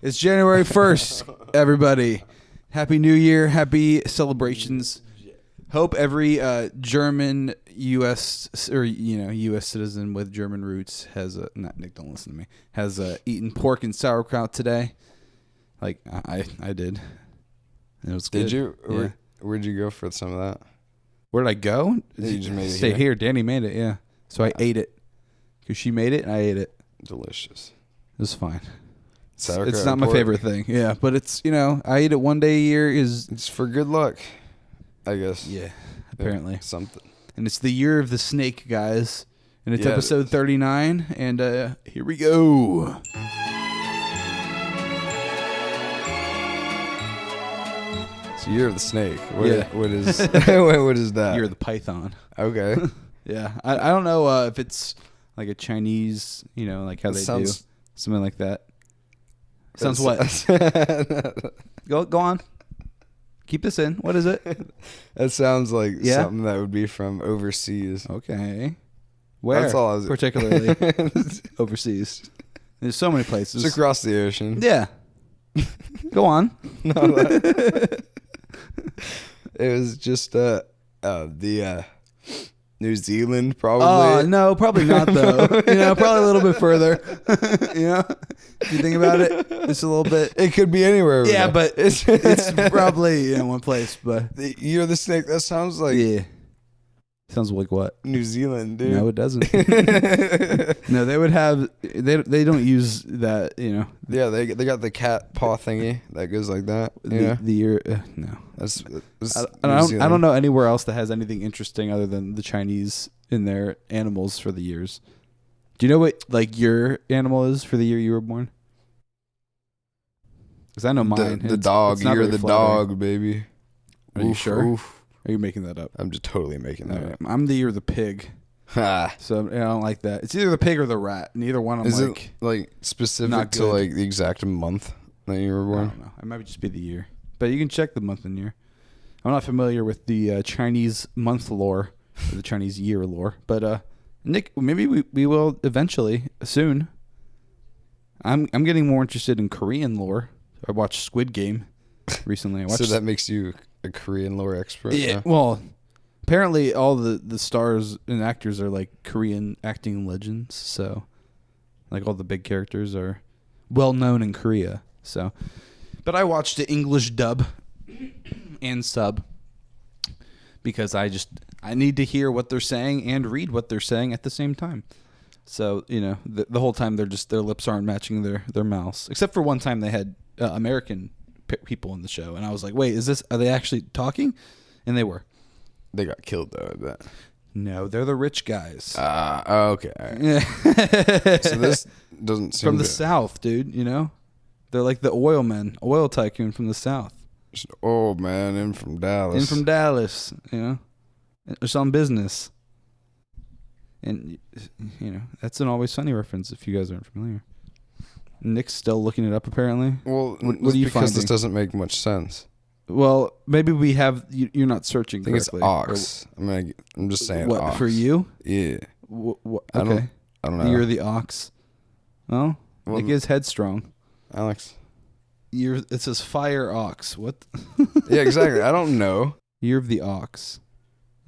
It's January 1st, everybody. Happy New Year. Happy celebrations. Hope every German U.S. or U.S. citizen with German roots has not Nick, don't listen to me. Has eaten pork and sauerkraut today. Like I did. And it was good. Did you? Yeah. Where'd you go for some of that? Where did I go? You just made it Stay here. Danny made it. Yeah. So I ate it because she made it and I ate it. Delicious. It was fine. Sauerkraut It's not and my pork. favorite thing. Yeah, but it's I eat it one day a year. It's for good luck, I guess. Yeah, apparently. Yeah, something. And it's the year of the snake, guys. And it's Yeah, episode 39. And here we go. It's the year of the snake. What is Yeah. what is that? Year of the python. Okay. Yeah. I don't know if it's like a Chinese, like how It they sounds- do. Something like that. Sounds what? Go on. Keep this in. What is it? That sounds like Yeah? something that would be from overseas. Okay. Where? That's all I was particularly overseas. There's so many places. It's across the ocean. Yeah. Go on. It was just the New Zealand probably. Oh, no, probably not, though. Probably a little bit further. If you think about it, just a little bit. It could be anywhere. Yeah, though. but it's probably one place. But the year of the snake. That sounds like yeah. Sounds like what? New Zealand, dude. No, it doesn't. No, they would have. They don't use that. Yeah, they got the cat paw thingy that goes like that. The year. No. That's I don't know anywhere else that has anything interesting other than the Chinese in their animals for the years. Do you know what your animal is for the year you were born? Because I know mine. The dog. You're the dog, baby. Are you Oof, sure? oof. Are you making that up? I'm just totally making that All up. right. I'm the year of the pig. Ha. So I don't like that. It's either the pig or the rat. Neither one. Is it like specific not to good. like the exact month that you were I born? don't know. It might just be the year, but you can check the month and year. I'm not familiar with the Chinese month lore or the Chinese year lore, but Nick, maybe we will eventually soon. I'm getting more interested in Korean lore. I watched Squid Game recently. So that makes you a Korean lore expert? yeah. Yeah. Well, apparently all the stars and actors are like Korean acting legends. So, like all the big characters are well known in Korea. So, but I watched the English dub and sub because I need to hear what they're saying and read what they're saying at the same time. So the whole time their lips aren't matching their mouths, except for one time they had American people in the show, and I was like, wait, are they actually talking? And they were. They got killed though, I bet. No, they're the rich guys. Okay. All right. Yeah. So this doesn't seem from the South, dude. They're like the oil tycoon from the South. Just an old man in from Dallas. It's on business. And that's an Always Sunny reference if you guys aren't familiar. Nick's still looking it up apparently. Well, what are you because finding? this doesn't make much sense. Well, maybe we have you're not searching I think correctly. it's ox. I'm just saying What ox. for you? Yeah. Okay. I don't know. You're the ox. Well, Nick is headstrong. Alex. It says fire ox. What? Yeah, exactly. I don't know. Year of the ox.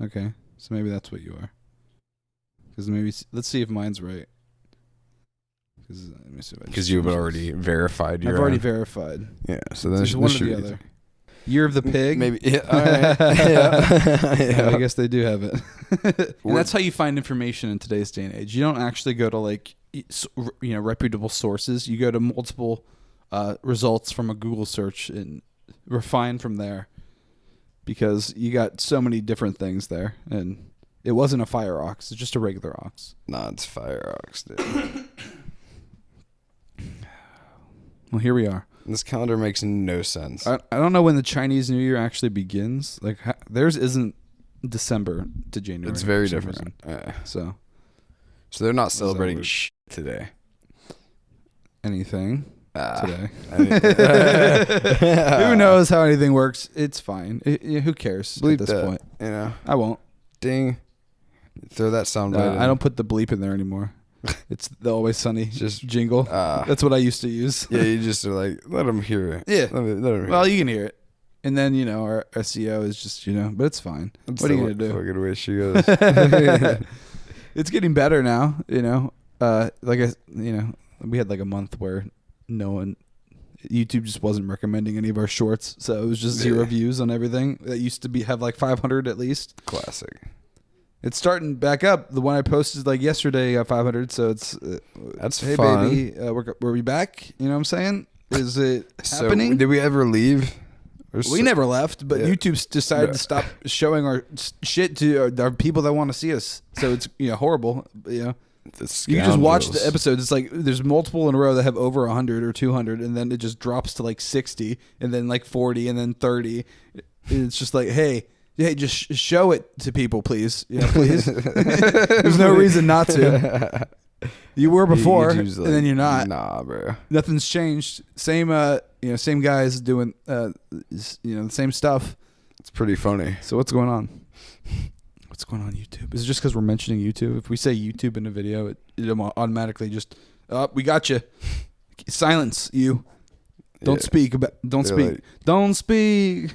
Okay, so maybe that's what you are. Because let's see if mine's right. Because you've already verified your I've already own. verified. Yeah, so then There's one or the other. Year of the pig. Maybe. Yeah. All right. Yeah. Yeah, I guess they do have it. And that's how you find information in today's day and age. You don't actually go to reputable sources. You go to multiple results from a Google search and refine from there. Because you got so many different things there, and it wasn't a fire ox; it's just a regular ox. Nah, it's fire ox, dude. Well, here we are. This calendar makes no sense. I don't know when the Chinese New Year actually begins. Like theirs isn't December to January. It's very for some different. reason. So they're not celebrating today. Anything today. Who Who knows how anything works? It's fine. Who cares Bleep at this that, point? You know. I won't. Ding. Throw that sound bite in. I don't put the bleep in there anymore. It's the Always Sunny Just- jingle. That's what I used to use. Yeah, you just are like, let them hear it. Yeah. Let 'em hear Well, it. you can hear it. And then, our SEO is just, but it's fine. That's What are the you going to do? Fucking way she goes. It's getting better now, we had like a month where YouTube just wasn't recommending any of our shorts, so it was just 0 views on everything. That used to have like 500 at least. Classic. It's starting back up. The one I posted like yesterday got 500, so it's That's hey fun. baby, were we back? You know what I'm saying? Is it So, happening? did we ever leave? We never left, but Yeah. YouTube's decided No. to stop showing our shit to our people that want to see us. So it's horrible. You can just watch the episodes. It's like there's multiple in a row that have over 100 or 200, and then it just drops to like 60, and then like 40, and then 30. And it's just like, hey, just show it to people, please. Please. There's no reason not to. You were before, YouTube's and then you're not. Nah, bro. Nothing's changed. Same, same guys doing, the same stuff. It's pretty funny. So what's going on? What's going on YouTube? Is it just because we're mentioning YouTube? If we say YouTube in a video, it automatically just, we got you. Silence you. Don't speak. Don't They're speak. like- Don't speak.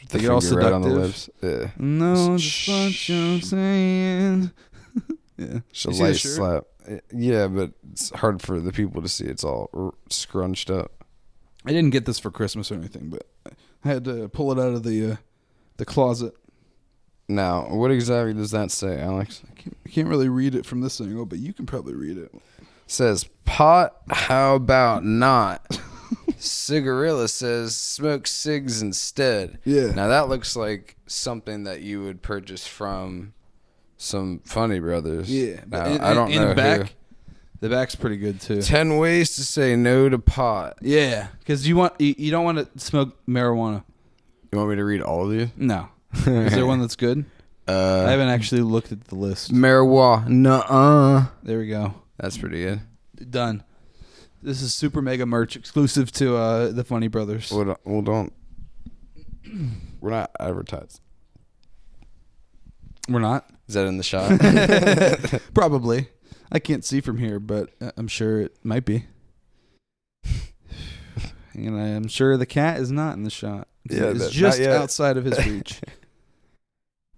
They get all right on the seductive. lips. Yeah. No, just what you're saying. Yeah. Just a You see the light shirt? slap. Yeah, but it's hard for the people to see. It's all scrunched up. I didn't get this for Christmas or anything, but I had to pull it out of the closet. Now, what exactly does that say, Alex? I can't really read it from this angle, but you can probably read it. Says pot, how about not? Cigarilla says smoke cigs instead. Yeah. Now that looks like something that you would purchase from some Funny Brothers. Yeah. Now, And- I don't and know the back. who. The back's pretty good too. 10 ways to say no to pot. Yeah, because you don't want to smoke marijuana. You want me to read all of these? No. Is there one that's good? I haven't actually looked at the list. Marijuana. There we go. That's pretty good. Done. This is super mega merch exclusive to the Funny Brothers. Well, don't. We're not advertised. We're not? Is that in the shot? Probably. I can't see from here, but I'm sure it might be. And I'm sure the cat is not in the shot. Yeah, it's not just yet. outside of his reach.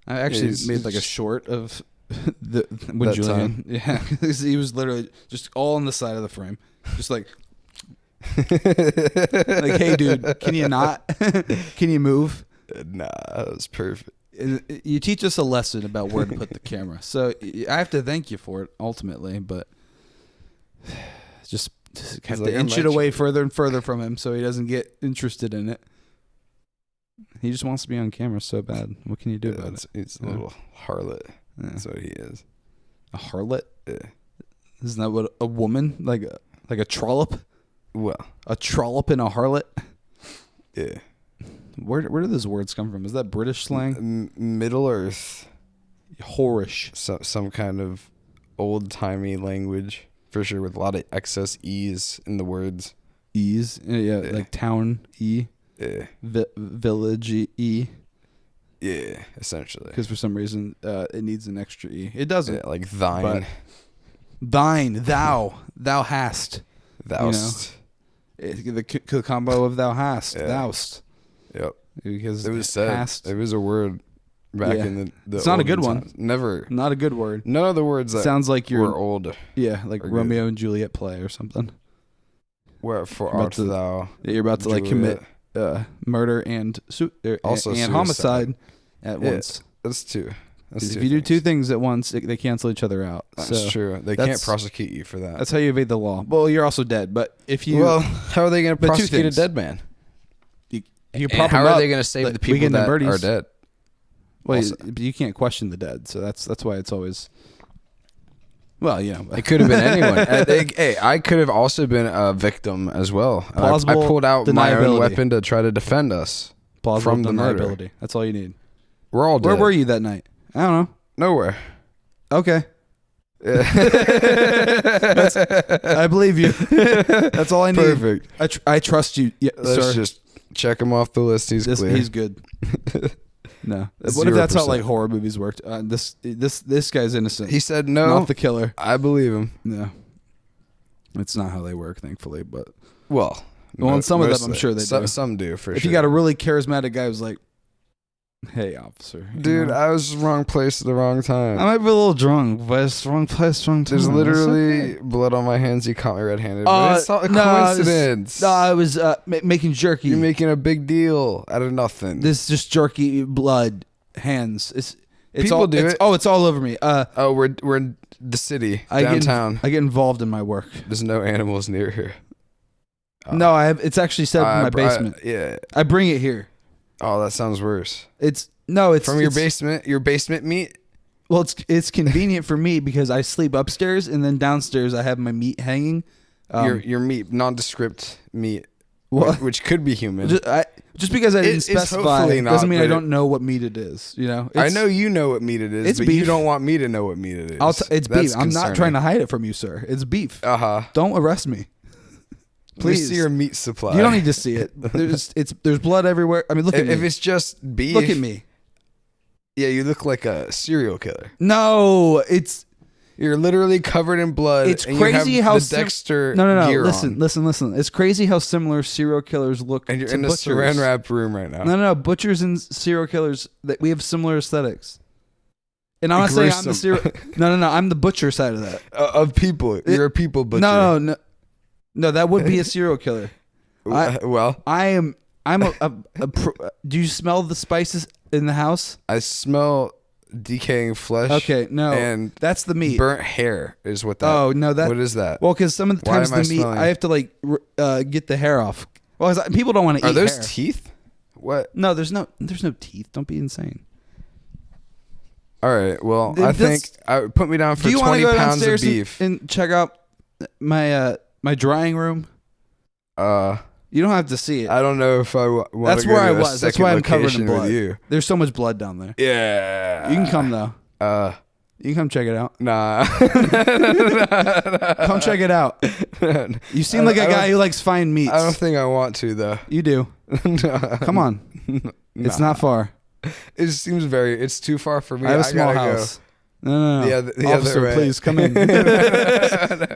I actually He's- made like a short of when That Julian, yeah, he was literally just all on the side of the frame, just like, hey, dude, can you not? Can you move? Nah, that was perfect. You teach us a lesson about where to put the camera, so I have to thank you for it ultimately, but just have like, to I inch might it away further and further from him so he doesn't get interested in it. He just wants to be on camera so bad. What can you do about it? He's a little harlot. Yeah. That's what he is. A harlot? Yeah. Isn't that what a woman, like a trollop? Well, A trollop and a harlot? yeah. Where do those words come from? Is that British slang? Middle Earth. Whorish. Some kind of old-timey language, for sure, with a lot of excess E's in the words. E's? Yeah, like town E. Yeah. Village E. Yeah, essentially. Because for some reason it needs an extra E. It doesn't. Yeah, like thine. But thine, thou hast. Thou'st. The combo of thou hast, Yeah. thou'st. Yep. Because It was said. hast, It was a word back Yeah. in the It's not a olden good one. times. Never. not a good word. None of the words that Sounds like were you're old. yeah, like are Romeo and Juliet play or something. Wherefore About art to- thou? Yeah, you're about to like Juliet? commit murder and Also and suicide. homicide at Yeah, once. That's two. That's 'Cause two if you do two things. things at once, they cancel each other out. That's so true. They that's- can't prosecute you for that. that's how you evade the law. Well, you're also dead, but if you Well, how are they going to but two prosecute a things. dead man? you And prop how them are up, they going to save like the people Weekend at that Bernie's. are dead? Well, also? but you can't question the dead, so that's why it's always. Well, It could have been anyone. Hey, I could have also been a victim as well. And I Plausible pulled out my own deniability. weapon to try to defend us plausible from the murder. deniability. That's all you need. We're all dead. Where were you that night? I don't know. Nowhere. Okay, Yeah. I believe you. That's all I need. Perfect. I trust you, yeah, Let's sir. just check him off the list. He's clear. He's good. No. What if that's how 0%. like horror movies worked? This guy's innocent. He said no. Not the killer. I believe him. No. It's not how they work, thankfully. But Well, in some of them, I'm sure they do. Some do for sure. If you got a really charismatic guy who's like, "Hey, officer, dude, I was wrong place at the wrong time. I might be a little drunk, but it's wrong place, wrong time." There's literally blood on my hands. You caught me red-handed. But it's not a coincidence. I was making jerky. You're making a big deal out of nothing. This is just jerky, blood, hands. It's People all, do it's, it. Oh, it's all over me. We're in the city downtown. I get involved in my work. There's no animals near here. No, I have. It's actually set up in my basement. Yeah. I bring it here. Oh, that sounds worse. It's from your basement. Your basement meat. Well, it's convenient for me because I sleep upstairs and then downstairs I have my meat hanging. Your meat, nondescript meat, What? which could be human. Just because I didn't specify doesn't mean I don't know what meat it is. You know, I know you know what meat it is, it's but beef. you don't want me to know what meat it is. It's That's beef. I'm not concerning. trying to hide it from you, sir. It's beef. Uh-huh. Don't arrest me. Please see your meat supply. You don't need to see it. There's blood everywhere. I mean, look at me. If it's just beef, Look at me. Yeah, you look like a serial killer. No, You're literally covered in blood. It's and crazy you have how the Dexter no. gear Listen. It's crazy how similar serial killers look. And you're to in a butchers. saran wrap room right now. No. Butchers and serial killers, that we have similar aesthetics. And I'm not saying I'm the serial. No. I'm the butcher side of that. Of people, you're a people butcher. No. That would be a serial killer. Well, I am. I'm do you smell the spices in the house? I smell decaying flesh. Okay, no, and that's the meat. Burnt hair is what that. Oh no, what is that? Well, because some of the times the meat, I have to like get the hair off. Well, people don't want to eat. Are those hair. teeth? What? No, there's no teeth. Don't be insane. All right. Well, I think put me down for 20 pounds of beef and check out my drying room. You don't have to see it. I don't know if I want to go That's where I was. That's why I'm covered in blood. with you. There's so much blood down there. Yeah. You can come though. You can come check it out. Nah. Come check it out. You seem like a guy who likes fine meats. I don't think I want to though. You do. Come on. It's not far. It seems it's too far for me. I have a small house. Go. No. The Officer, other way. please come in.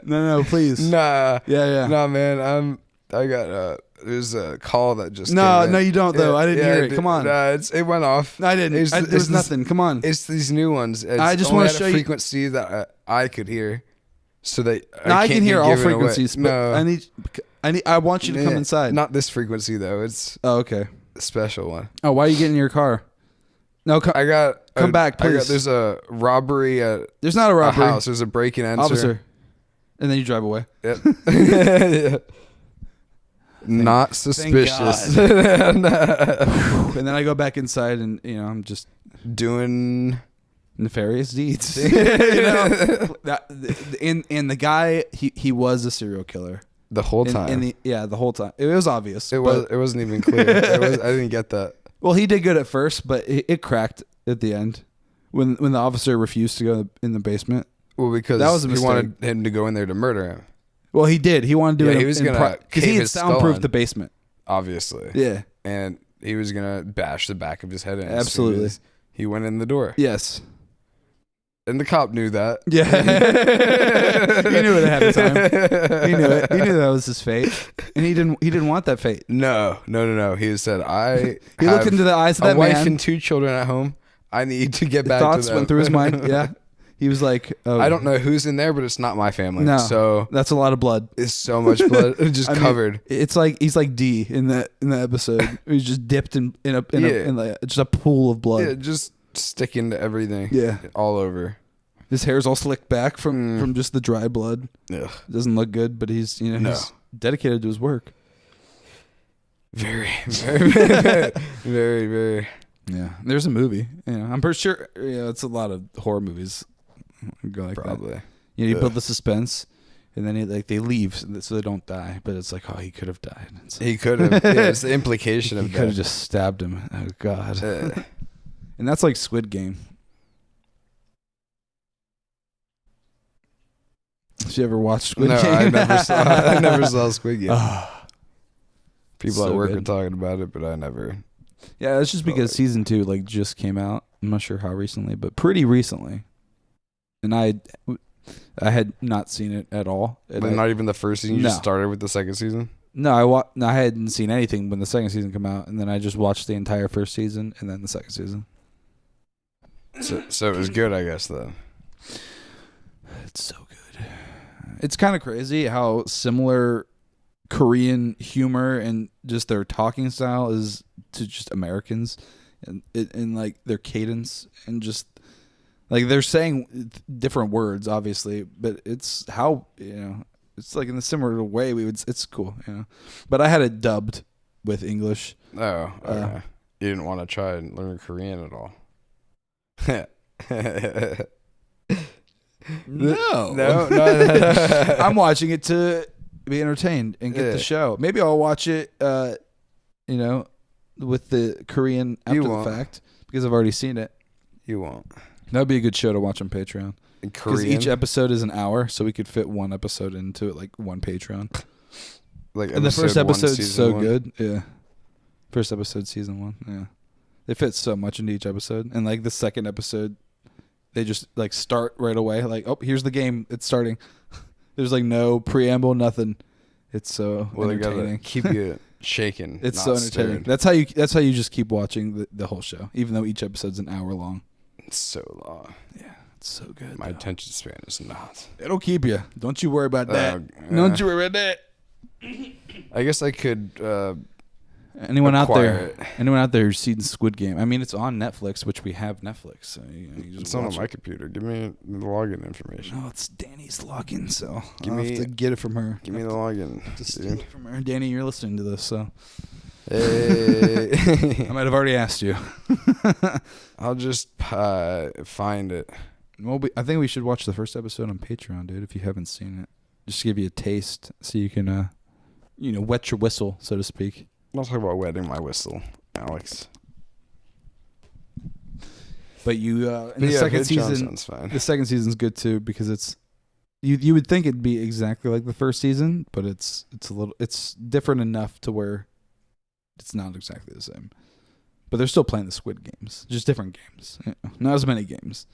No, please. Nah. Yeah. Nah, man. I got there's a call that just No, came in. no, you don't though. I didn't hear it. Come on. Nah, it went off. No, I didn't. There was nothing. Come on. It's these new ones. I just want to show you frequency that I could hear, so that I can hear all given away. frequencies. But No, I want you to come inside. Not this frequency though. It's okay. a special one. Oh, why are you getting in your car? No, come back, please. There's a robbery at. There's not a robbery. A house. There's a break and enter. Officer, and then you drive away. Yep. Yeah. Not suspicious. And then I go back inside, and I'm just doing nefarious deeds. And the guy, he was a serial killer the whole time. The whole time. It was obvious. It wasn't even clear. I didn't get that. Well, he did good at first, but it cracked at the end when the officer refused to go in the basement. Well, because that was a he mistake. wanted him to go in there to murder him. Well, he did. He wanted to do it. He was gonna because he had soundproofed the basement. Obviously. Yeah. And he was gonna bash the back of his head in. Absolutely. He went in the door. Yes. And the cop knew that. Yeah. He knew it ahead of time. He knew it. He knew that was his fate, and he didn't want that fate. No. He said, He looked into the eyes of that man. A man. wife and 2 children at home. I need to get back to them. Thoughts went through his mind. Yeah. He was like, oh, I don't know who's in there, but it's not my family. No, so that's a lot of blood. It's so much blood, just covered. It's like he's like D in the episode. He's just dipped in just a pool of blood. Yeah, just sticking to everything. Yeah, all over. His hair's all slicked back from just the dry blood. Ugh. Doesn't look good, but he's he's dedicated to his work. Very, very, very, very, very. Yeah, there's a movie. I'm pretty sure. It's a lot of horror movies. Go like probably. That. You build the suspense, and then they leave so they don't die. But it's like, oh, he could have died. He could have. Yeah, it's the implication of he could have just stabbed him. Oh God. And that's like Squid Game. Did you ever watch Squid Game? No, I never saw Squid Game. People So at work good. are talking about it, but I never Yeah, that's just because season 2 like just came out. I'm not sure how recently, but pretty recently. And I had not seen it at all. But not even the first season. You just started with the second season. No, I hadn't seen anything when the second season came out, and then I just watched the entire first season and then the second season. So it was good, I guess. Though it's so good. It's kind of crazy how similar Korean humor and just their talking style is to just Americans, and like their cadence and just like they're saying different words, obviously, but it's how it's like in a similar way it's cool, But I had it dubbed with English. Oh, okay. You didn't want to try and learn Korean at all. No. I'm watching it to be entertained and get the show. Maybe I'll watch it, with the Korean after the fact because I've already seen it. You won't. That'd be a good show to watch on Patreon. Because each episode is an hour, so we could fit one episode into it, like one Patreon. And the first episode's so good. Yeah. First episode, season 1. Yeah. They fit so much into each episode. And like the second episode, they just like start right away. Like, oh, here's the game. It's starting. There's like no preamble, nothing. It's so entertaining. They gotta keep you shaking. It's so entertaining. That's how you just keep watching the whole show, even though each episode's an hour long. It's so long. Yeah, it's so good. My attention span is not. It'll keep you. Don't you worry about that. Don't you worry about that. I guess I could. Anyone out there who's seen Squid Game? I mean, it's on Netflix, which we have Netflix. So you just it's on my computer. Give me the login information. No, it's Danny's login, so I'll have to get it from her. Give me the login. Just steal it from her. Danny, you're listening to this, so. Hey. I might have already asked you. I'll just find it. Well, I think we should watch the first episode on Patreon, dude, if you haven't seen it. Just to give you a taste so you can, wet your whistle, so to speak. I'll talk about wetting my whistle, Alex. But the second season, the second season's good too because it's you would think it'd be exactly like the first season, but it's different enough to where it's not exactly the same. But they're still playing the Squid Games, just different games, not as many games.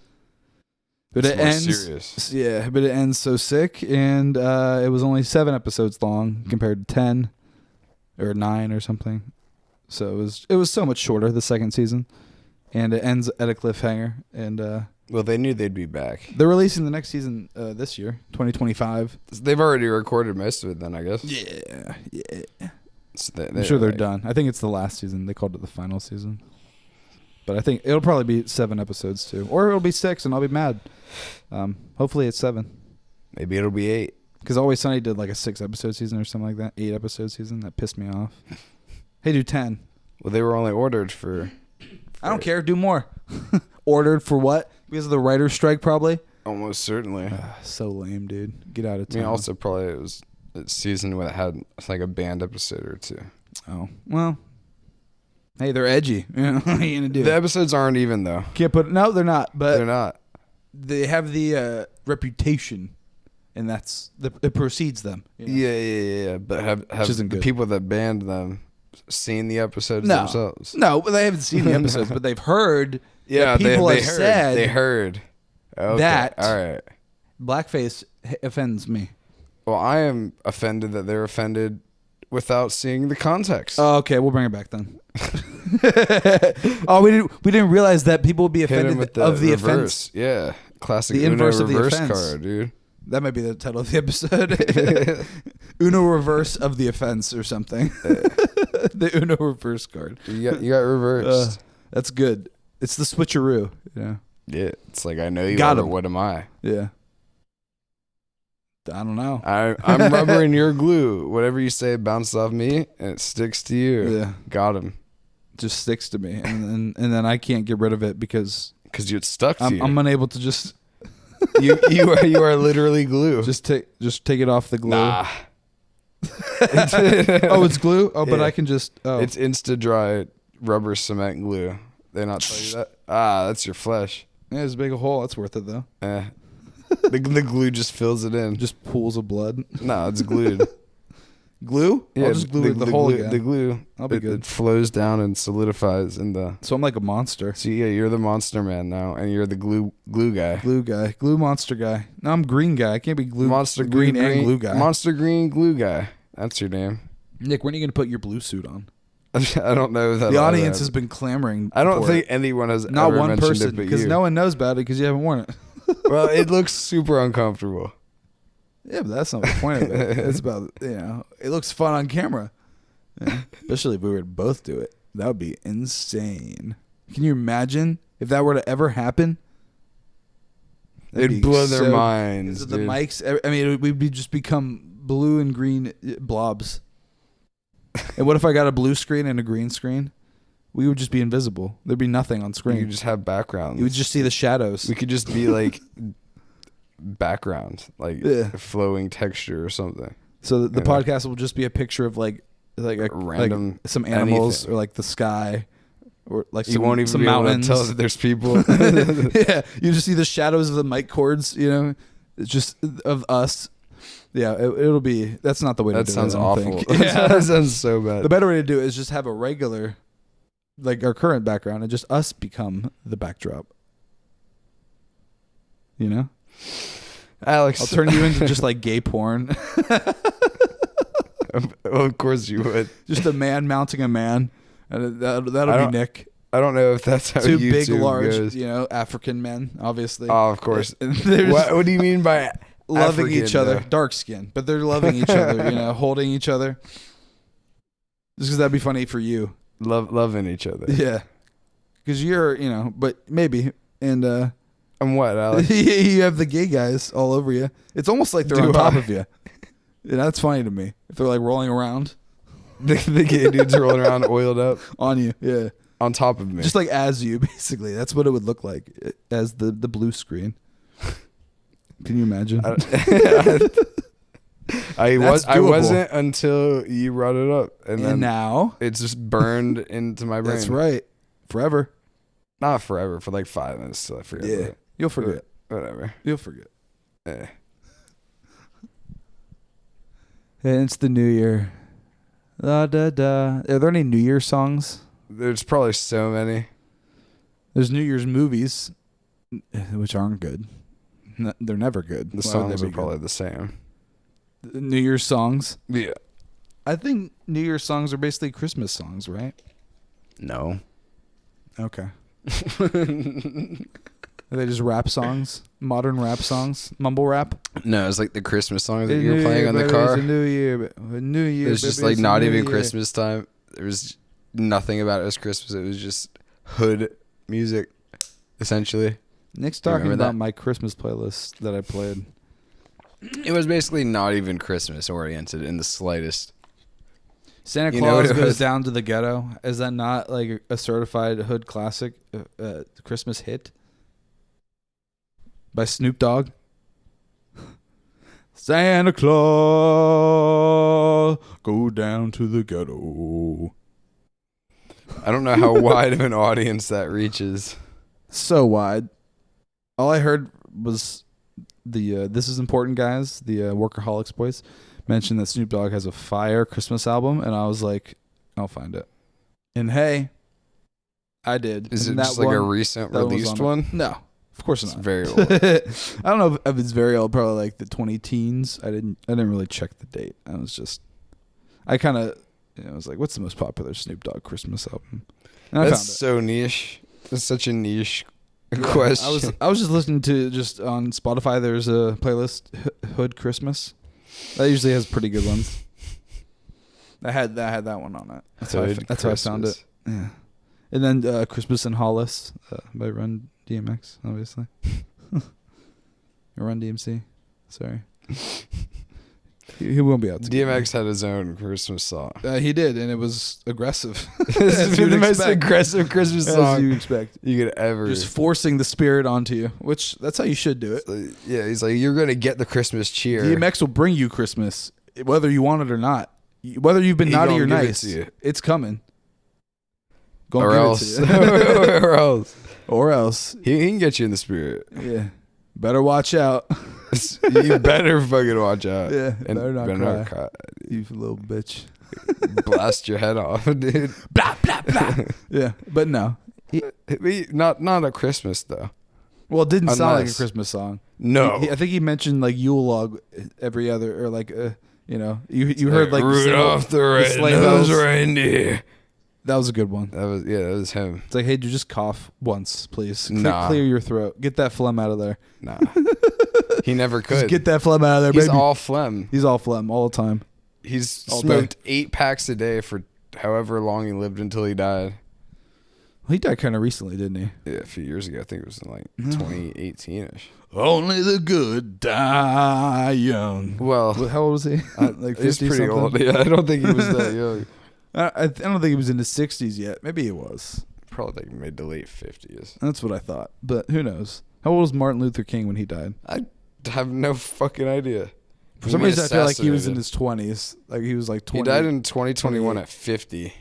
But it ends serious. Yeah, but it ends so sick, and it was only 7 episodes long compared to 10. Or 9 or something. So it was so much shorter, the second season. And it ends at a cliffhanger. And well, they knew they'd be back. They're releasing the next season this year, 2025. They've already recorded most of it then, I guess. Yeah. So I'm sure they're done. I think it's the last season. They called it the final season. But I think it'll probably be 7 episodes too. Or it'll be 6 and I'll be mad. Hopefully it's 7. Maybe it'll be 8. Because Always Sunny did like a 6-episode season or something like that. 8-episode season. That pissed me off. Hey, do 10. Well, they were only ordered for I don't care. Do more. Ordered for what? Because of the writer's strike, probably? Almost certainly. So lame, dude. Get out of town. I mean, also probably it was a season where it had like a banned episode or 2. Oh, well. Hey, they're edgy. What are you going to do? The episodes aren't even, though. No, they're not. But they're not. They have the reputation. And it precedes them. Yeah. But have the people that banned them seen the episodes themselves? No, but they haven't seen the episodes, but they've heard. Yeah, people have said they heard that. All right, blackface offends me. Well, I am offended that they're offended without seeing the context. Oh, okay, we'll bring it back then. Oh, we didn't realize that people would be offended of the offense. Yeah, classic the inverse of the reverse offense card, dude. That might be the title of the episode. Uno reverse of the offense or something. The Uno reverse card. You got reversed. That's good. It's the switcheroo. Yeah. Yeah. It's like I know you are, but what am I? Yeah. I don't know. I'm rubber and you're glue. Whatever you say bounces off me and it sticks to you. Yeah. Got him. Just sticks to me, and then I can't get rid of it because it's stuck to you. I'm unable to just. you are literally glue. Just take it off the glue. Nah. Oh, it's glue. Oh, but I can just. Oh, it's Insta-Dry rubber cement glue. They not tell you that. That's your flesh. Yeah, it's a big hole. That's worth it though. The glue just fills it in. Just pools of blood. No, it's glued. Glue? I'll just glue the hole again. The glue. I'll be good. It flows down and solidifies in the. So I'm like a monster. So yeah, you're the monster man now, and you're the glue guy. Glue monster guy. No, I'm green guy. I can't be glue. Monster green and glue guy. Monster green glue guy. That's your name. Nick, when are you gonna put your blue suit on? I don't know that. The audience has been clamoring. I don't think anyone has not ever one mentioned person it, but because you. no one knows about it because you haven't worn it. Well, it looks super uncomfortable. Yeah, but that's not the point of it. It's about, it looks fun on camera. Yeah. Especially if we were to both do it. That would be insane. Can you imagine if that were to ever happen? It'd blow their minds. The mics, I mean, we'd just become blue and green blobs. And what if I got a blue screen and a green screen? We would just be invisible. There'd be nothing on screen. You could just have backgrounds. You would just see the shadows. We could just be like background, like flowing texture or something. So the podcast will just be a picture of like a random some animals anything. Or like the sky or like you won't even be mountains. able to tell that there's people. Yeah, you just see the shadows of the mic cords. It's just of us. Yeah, it'll be. That's not the way to do it. That sounds awful. Yeah. That sounds so bad. The better way to do it is just have a regular, like our current background, and just us become the backdrop. Alex, I'll turn you into just like gay porn. Well, of course you would. Just a man mounting a man. And that'll be Nick. I don't know if that's how Two YouTube big, large, goes. African men, obviously. Oh, of course. What do you mean by loving African, each other? though? Dark skin, but they're loving each other. Holding each other. Just because that'd be funny for you. Loving each other. Yeah, because you're, but maybe and. And what, Alex? You have the gay guys all over you. It's almost like they're on top of you. Yeah, that's funny to me. If they're like rolling around. The gay dudes rolling around oiled up. On you, yeah. On top of me. Just like as you, basically. That's what it would look like as the blue screen. Can you imagine? I wasn't until you brought it up. And then now? It's just burned into my brain. That's right. Forever. Not forever, for like 5 minutes till I forget. Yeah. You'll forget. Whatever. You'll forget. Eh. And it's the new year. Da, da, da. Are there any New Year songs? There's probably so many. There's New Year's movies, which aren't good. They're never good. The songs are probably the same. New Year's songs? Yeah. I think New Year's songs are basically Christmas songs, right? No. Okay. Are they just rap songs? Modern rap songs? Mumble rap? No, it's like the Christmas songs that you were playing on the car. It's a new year. A new year. It's just like not even Christmas time. There was nothing about it as Christmas. It was just hood music, essentially. Nick's talking about my Christmas playlist that I played. It was basically not even Christmas oriented in the slightest. Santa Claus Goes Down to the Ghetto. Is that not like a certified hood classic Christmas hit? By Snoop Dogg? Santa Claus, go down to the ghetto. I don't know how wide of an audience that reaches. So wide. All I heard was the This Is Important guys, the Workaholics boys, mentioned that Snoop Dogg has a fire Christmas album, and I was like, I'll find it. And hey, I did. Is and it just like a recent released one? No, of course not. It's very old. I don't know if it's very old. Probably like the 20 teens. I didn't really check the date. I was like, what's the most popular Snoop Dogg Christmas album? And That's so niche. It's such a niche question. I was just listening to on Spotify. There's a playlist, Hood Christmas. That usually has pretty good ones. I had that one on it. That's how I found it. Yeah. And then Christmas in Hollis by Run DMX, obviously. Or Run DMC. Sorry. He won't be out. DMX had his own Christmas song. He did, and it was aggressive. This is the most aggressive Christmas song as you expect. You could ever. Just forcing the spirit onto you, which that's how you should do it. Yeah, he's like, you're going to get the Christmas cheer. DMX will bring you Christmas, whether you want it or not. Whether you've been naughty or nice, it's coming. Or else. Or else. Or else. He can get you in the spirit. Yeah. Better watch out. You better fucking watch out. Yeah, and better not cry. You little bitch. Blast your head off, dude. Blah blah blah. Yeah, but no. Not at Christmas though. Well, it didn't sound like a Unless- Christmas song. No. I think he mentioned like Yule log every other, or like you heard like Rudolph the sleigh bells. red-nosed reindeer. That was a good one. That was him. It's like, hey, dude, just cough once, please. Nah. Clear your throat. Get that phlegm out of there. Nah. He never could. Just get that phlegm out of there, He's baby. all phlegm. He's all phlegm all the time. He's all smoked 8 packs a day for however long he lived until he died. He died kind of recently, didn't he? Yeah, a few years ago. I think it was in like 2018-ish. Only the good die young. Well, How old was he? Like 50 he's pretty something? old. Yeah, I don't think he was that young. I don't think he was in his 60s yet. Maybe he was. Probably like mid to late 50s. That's what I thought. But who knows? How old was Martin Luther King when he died? I have no fucking idea. For some reason, I feel like he was in his 20s. Like he was like 20. He died in 2021 at 50.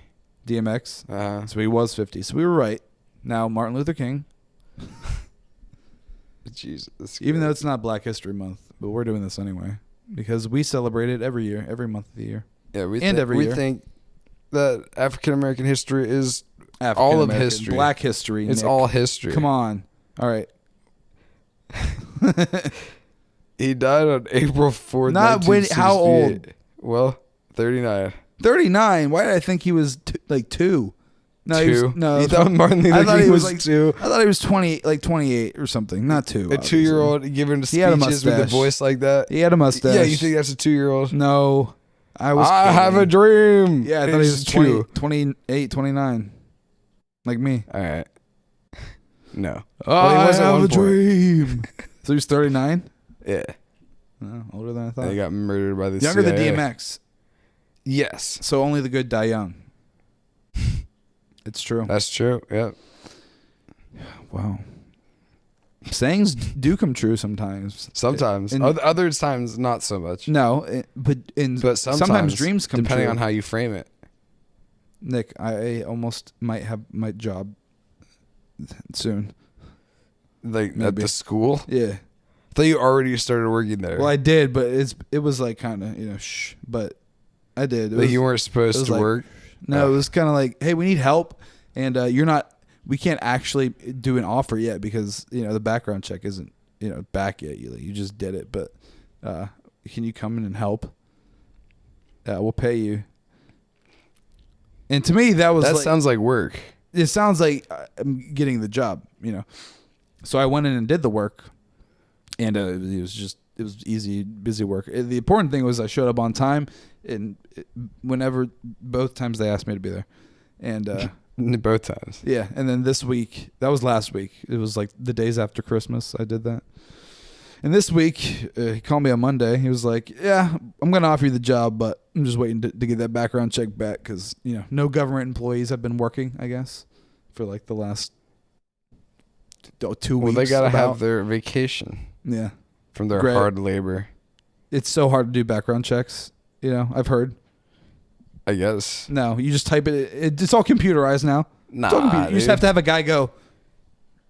DMX. So he was 50. So we were right. Now Martin Luther King. Jesus. Even though it's not Black History Month, but we're doing this anyway because we celebrate it every year, every month of the year. Yeah, we year. think that African American history is African all of American, history. Black history. It's Nick. all history. Come on. All right. He died on April 4th. Not when. How old? 1968. Well, 39. 39. Why did I think he was like 2? No, he was, no. You thought Martin Luther King was like 2? I thought he was 28 or something. Not 2. A 2-year-old giving He had a speeches with a mustache. voice like that? He had a mustache. Yeah, you think that's a 2-year-old? No. I have a dream. Yeah, I thought he was 28, 29. Like me. All right. No. Well, he I was at have one a point. dream. So he was 39? Yeah. Oh, older than I thought. And he got murdered by the Younger CIA. than DMX. Yes. So only the good die young. It's true. That's true. Yeah. Wow. Sayings do come true sometimes. Sometimes. And- Other times, not so much. No, but sometimes dreams come depending true. on how you frame it. Nick, I almost might have my job soon. Like at Maybe. the school? Yeah. I thought you already started working there. Well, I did, but it was like kind of, shh. But I did. Like you weren't supposed to like- work? No, it was kind of like, hey, we need help, and we can't actually do an offer yet because the background check isn't back yet. You just did it, but can you come in and help? We'll pay you. And to me, that sounds like work. It sounds like I'm getting the job, So I went in and did the work, and it was easy, busy work. The important thing was I showed up on time, and whenever both times they asked me to be there, and Both times. yeah. And then this week, that was last week. It was like the days after Christmas I did that. And this week, he called me on Monday. He was like, yeah, I'm going to offer you the job, but I'm just waiting to get that background check back because, no government employees have been working, I guess, for like the last 2 weeks. Well, they got to have their vacation Yeah. from their Great. hard labor. It's so hard to do background checks, I've heard. I guess. No, you just type it. It's all computerized now. Nah, It's all you just have to have a guy go.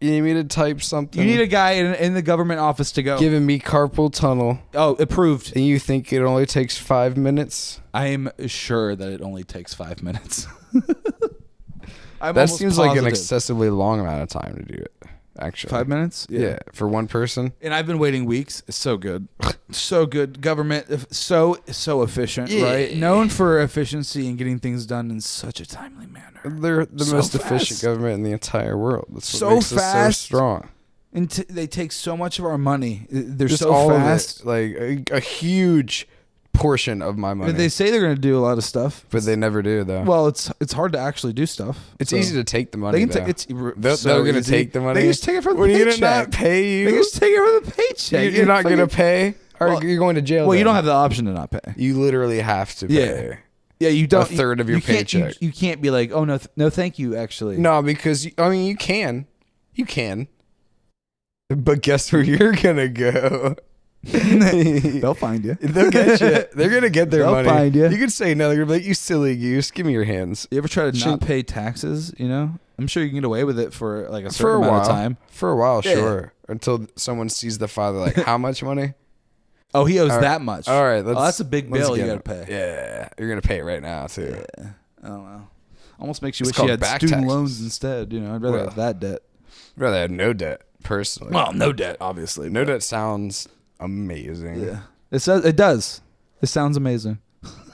You need me to type something? You need a guy in the government office to go. Giving me carpal tunnel. Oh, approved. And you think it only takes 5 minutes? I'm sure that it only takes 5 minutes. That seems like an excessively long amount of time to do it, actually. 5 minutes? Yeah, for one person. And I've been waiting weeks. It's so good. So good. Government, so efficient, Yeah. right? Known for efficiency and getting things done in such a timely manner. They're the So most fast. efficient government in the entire world. That's what So makes us fast. so strong. And they take so much of our money. They're Just so all fast. of it. Like a huge portion of my money. They say they're going to do a lot of stuff. But they never do, though. Well, it's hard to actually do stuff. It's So easy to take the money, They can though. take it's They're going to take the money. They just take it from the What, are you paycheck. going to not pay you? They just take it from the paycheck. You're not going to pay? Or Well- you're going to jail? Well, you then? don't have the option to not pay. You literally have to pay. Yeah, you don't. A third of your you can't- paycheck. You can't be like, oh no, no, thank you. Actually, No, because you can. You can. But guess where you're gonna go? they'll find you. They'll get you. They're gonna get their They'll money. find you. You can say no. They're gonna be like, you silly goose. Give me your hands. You ever try to Should- not pay taxes? I'm sure you can get away with it for like a For certain a amount while. of time. For a while, Yeah. sure. Until someone sees the file, they're like, how much money? Oh, he owes that much. All right, that's a big bill you got to pay. Yeah, you're gonna pay it right now too. Yeah. Oh well. Almost makes you It's wish you called had back student taxes. loans instead. You know, I'd rather have that debt. I'd rather have no debt personally. Well, no debt, obviously. No debt sounds amazing. Yeah, it does. It sounds amazing.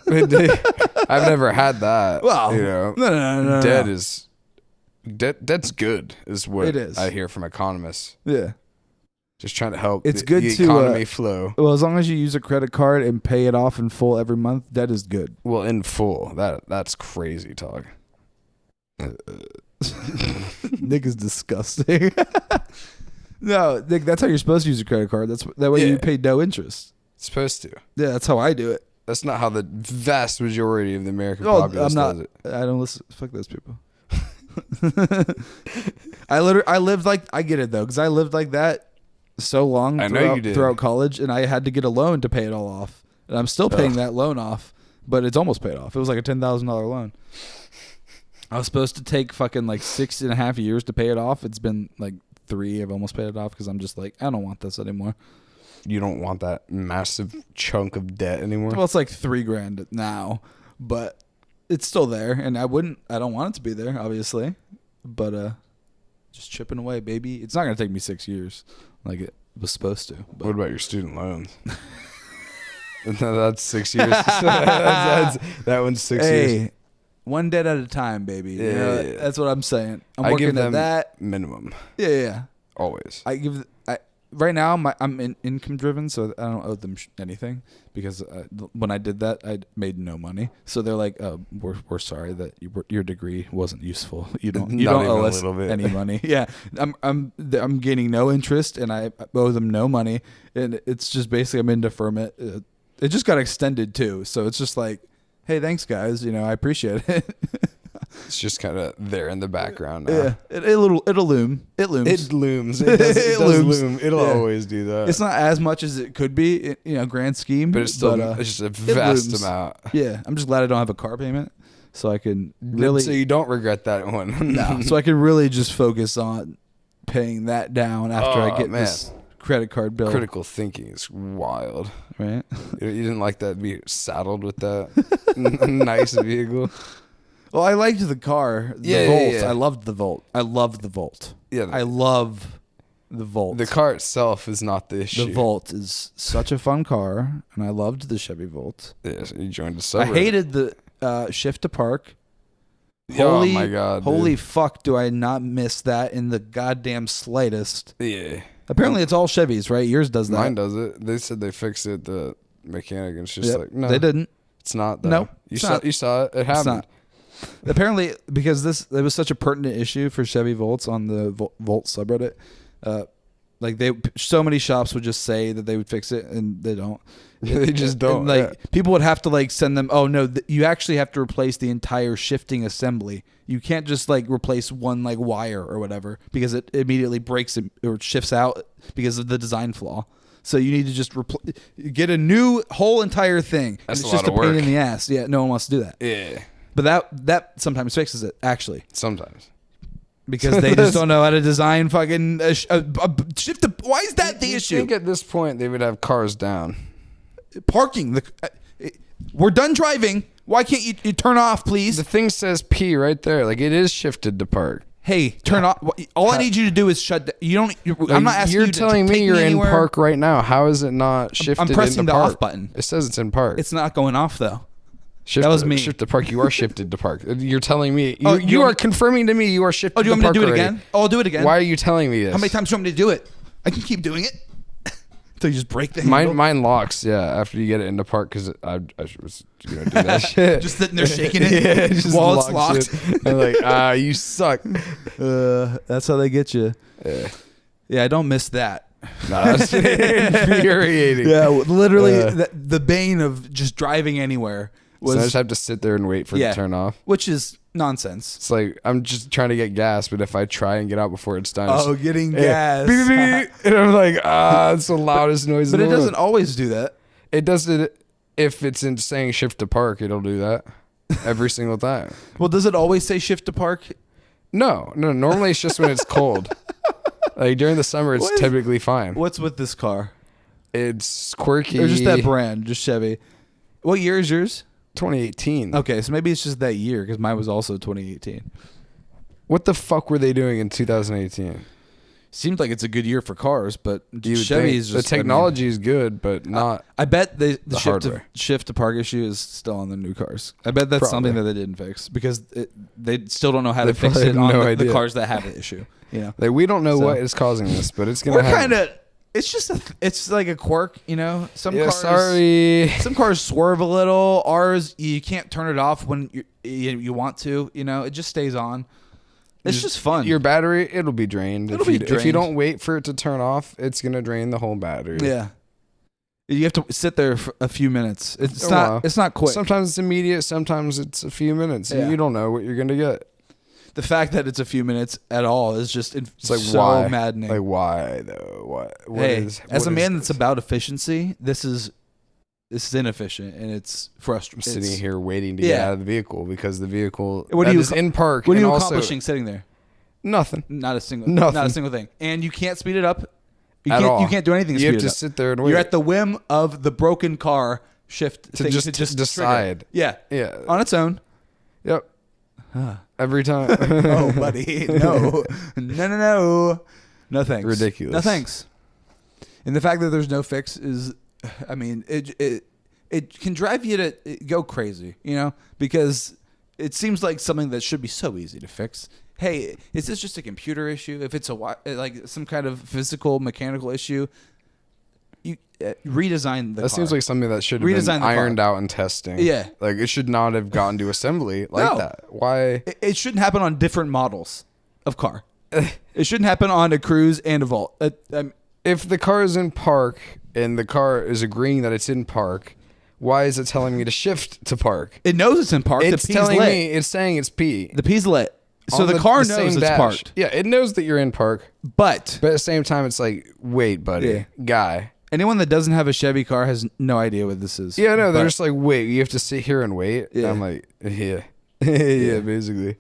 I've never had that. Well, no. Debt is debt's good, is what It is. I hear from economists. Yeah. Just trying to help It's the good to economy flow. Well, as long as you use a credit card and pay it off in full every month, debt is good. Well, in full. That's crazy talk. Nick is disgusting. No, Nick, that's how you're supposed to use a credit card. That way you pay no interest. It's supposed to. Yeah, that's how I do it. That's not how the vast majority of the American populace does it. I don't listen. Fuck those people. I lived like, I get it though, because I lived like that so long throughout college, and I had to get a loan to pay it all off, and I'm still paying that loan off, but it's almost paid off. It was like a $10,000 loan. I was supposed to take fucking like 6.5 years to pay it off. It's been like 3. I've almost paid it off because I'm just like, I don't want this anymore. You don't want that massive chunk of debt anymore? Well, it's like $3,000 now, but it's still there, and I don't want it to be there, obviously, but just chipping away, baby. It's not gonna take me 6 years like it was supposed to. But. What about your student loans? No, that's 6 years. that one's 6 years. One debt at a time, baby. Yeah. That's what I'm saying. I'm I working give them at that minimum. Yeah. Always. Right now I'm income driven, so I don't owe them anything because when I did that, I made no money. So they're like, "We're sorry that your degree wasn't useful. You don't owe us any money." Yeah, I'm gaining no interest, and I owe them no money, and it's just basically I'm in deferment. It just got extended too, so it's just like, hey, thanks guys. I appreciate it. It's just kind of there in the background now. Yeah, it'll loom. It looms. It looms. It does looms. loom. It'll always do that. It's not as much as it could be, grand scheme. But it's still it's just a vast amount. Yeah, I'm just glad I don't have a car payment, so I can really. So you don't regret that one. No, so I can really just focus on paying that down after I get this credit card bill. Critical thinking is wild. Right? You didn't like that be saddled with that nice vehicle? Well, I liked the car. The Volt. Yeah. I loved the Volt. I love the Volt. Yeah. I love the Volt. The car itself is not the issue. The Volt is such a fun car, and I loved the Chevy Volt. Yeah, so you joined the suburb. I hated the shift to park. Oh my God. Holy fuck, do I not miss that in the goddamn slightest. Yeah. Apparently it's all Chevys, right? Yours does that. Mine does it. They said they fixed it, the mechanic, and it's just like, no. They didn't. It's not, though. No. You saw it. It happened. It's not. Apparently, because it was such a pertinent issue for Chevy Volts on the Volt subreddit, so many shops would just say that they would fix it, and they don't. They just don't. People would have to send them. Oh no, you actually have to replace the entire shifting assembly. You can't just replace one wire or whatever because it immediately breaks or shifts out because of the design flaw. So you need to just get a new whole entire thing. That's it's a just lot of a pain work. in the ass. Yeah, no one wants to do that. Yeah. But that sometimes fixes it, actually. Sometimes. Because they just don't know how to design fucking shift. Why is that the issue? I think at this point they would have cars down. Parking. We're done driving. Why can't you turn off, please? The thing says P right there. It is shifted to park. Hey, turn off. All I need you to do is shut down. You don't. I'm not asking you to telling me you're anywhere. in park right now. How is it not shifted? I'm pressing the off button. It says it's in park. It's not going off though. That was me. Shift to park. You are shifted to park. You're telling me. You are confirming to me you are shifted to park. Oh, do you want me to do it again? Oh, I'll do it again. Why are you telling me this? How many times do you want me to do it? I can keep doing it until you just break the handle. Mine locks. Yeah, after you get it into park because I was gonna do that shit. Just sitting there shaking it just while it's locked. I'm you suck. That's how they get you. Yeah, I don't miss that. Nah, that's infuriating. Yeah, literally the bane of just driving anywhere. So I just have to sit there and wait for it to turn off. Which is nonsense. It's like I'm just trying to get gas, but if I try and get out before it's done. Getting gas. Beep, beep, beep, and I'm like, it's the loudest noise But in the world. It doesn't always do that. It does it if it's in saying shift to park, it'll do that every single time. Well, does it always say shift to park? No. Normally it's just when it's cold. During the summer, it's typically fine. What's with this car? It's quirky. Or just that brand, just Chevy. What year is yours? 2018. Okay, so maybe it's just that year because mine was also 2018. What the fuck were they doing in 2018? Seems like it's a good year for cars, but You would Chevy think is just the technology is good, but not. I bet the hardware. shift to park issue is still on the new cars. I bet that's Probably. something that they didn't fix because they still don't know how They to fix probably it have on no the idea. cars that have the issue. You know, Like we don't know So- what is causing this, but it's gonna. we're happen. kind of. It's just it's like a quirk, you know. Some Yeah, cars, sorry. Some cars swerve a little. Ours, you can't turn it off when you want to. You know, it just stays on. It's just fun. Your battery, it'll be drained. It'll if you, be If you drained. don't wait for it to turn off, it's gonna drain the whole battery. Yeah. You have to sit there for a few minutes. It's A not. while. It's not quick. Sometimes it's immediate. Sometimes it's a few minutes. Yeah. You don't know what you're gonna get. The fact that it's a few minutes at all is just It's like so why? maddening. Like why though? What Hey, is? as a what man is that's this? about efficiency, this is inefficient and it's I'm frustrating. sitting here waiting to get Yeah. out of the vehicle because the vehicle What are that you is in park. What are and you also- accomplishing sitting there? Nothing. Not a single. Nothing. Not a single thing. And you can't speed it up. You At can't. all. You can't do anything. To You speed have to it up. sit there and wait. You're at the whim of the broken car shift To thing just to just decide. trigger. Yeah, Yeah. on its own. Yep. Every time. Oh, buddy, no, no thanks. Ridiculous. No thanks. And the fact that there's no fix is, I mean, it can drive you to go crazy, you know, because it seems like something that should be so easy to fix. Hey, is this just a computer issue? If it's like some kind of physical mechanical issue, you redesign the car. That seems like something that should have Redesign been the car. ironed out in testing. Yeah. Like it should not have gotten to assembly like No. that. Why? It shouldn't happen on different models of car. It shouldn't happen on a Cruise and a Volt. If the car is in park and the car is agreeing that it's in park, why is it telling me to shift to park? It knows it's in park. It's the P's telling lit. me, it's saying it's P. The P's lit. So On the car same knows it's dash. parked. Yeah, it knows that you're in park. But But at the same time, it's like, wait, buddy, Yeah. guy. anyone that doesn't have a Chevy car has no idea what this is. Yeah, no, they're But- just like, wait, you have to sit here and wait. Yeah. And I'm like, yeah. Yeah, basically.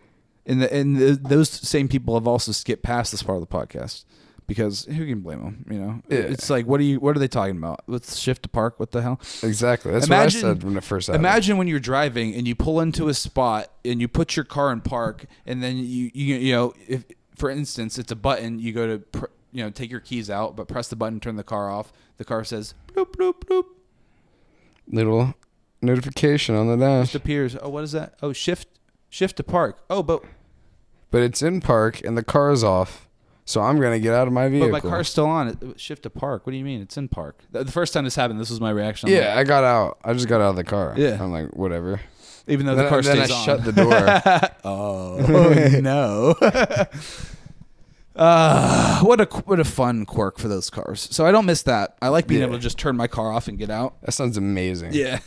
those same people have also skipped past this part of the podcast because who can blame them? You know, Yeah. it's like what are they talking about? Let's shift to park. What the hell? Exactly. That's Imagine- what I said when it first happened. Imagine when you're driving and you pull into a spot and you put your car in park, and then you know, if for instance it's a button, you go to take your keys out, but press the button, turn the car off. The car says bloop bloop bloop. Little notification on the dash. Just appears. Oh, what is that? Oh, shift to park. Oh, but But it's in park and the car is off. So I'm going to get out of my vehicle. my car's still on. Shift to park. What do you mean? It's in park. The first time this happened, this was my reaction. I'm Yeah, I got out. I just got out of the car. Yeah. I'm like, whatever. even though the car then stays I on. shut the door. Oh no. What a fun quirk for those cars. So I don't miss that. I like being Yeah. able to just turn my car off and get out. That sounds amazing. Yeah.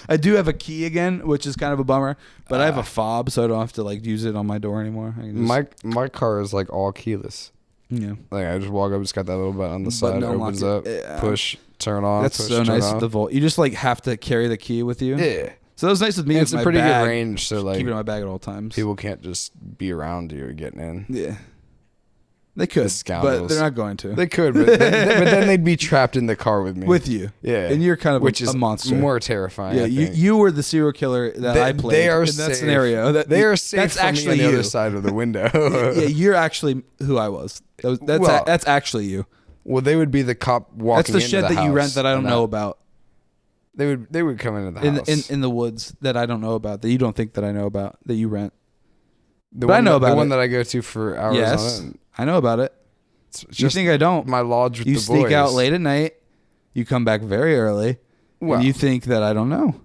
I do have a key again, which is kind of a bummer, but I have a fob, so I don't have to like use it on my door anymore. I can just, My car is like all keyless. yeah. Like I just walk up, it's got that little button on the Button side, to unlock opens it. up, Yeah. push, turn on. That's push, so turn nice off. with the Volt. You just like have to carry the key with you. Yeah. So that was nice with me. It's with a my pretty bag. good range, so like Keep it in my bag at all times. people can't just be around you or getting in. Yeah. They could, but scoundrels. they're not going to. They could, but then they'd be trapped in the car with me. With you. Yeah. And you're kind of which a is monster. more terrifying. Yeah, I you think. you were the serial killer that I played They are in safe. that scenario. They are safe That's from actually me on the you. other side of the window. Yeah, you're actually who I was. That's actually you. Well, they would be the cop walking. That's the into shed the that you rent house that I don't and know about. They would come into the In house. in the woods that I don't know about, that you don't think that I know about, that you rent. the but I one know that, about the it. one that I go to for hours Yes, on end. I know about it. It's You just think I don't? my lodge with You the sneak boys. out late at night. You come back very early, Well, and you think that I don't know.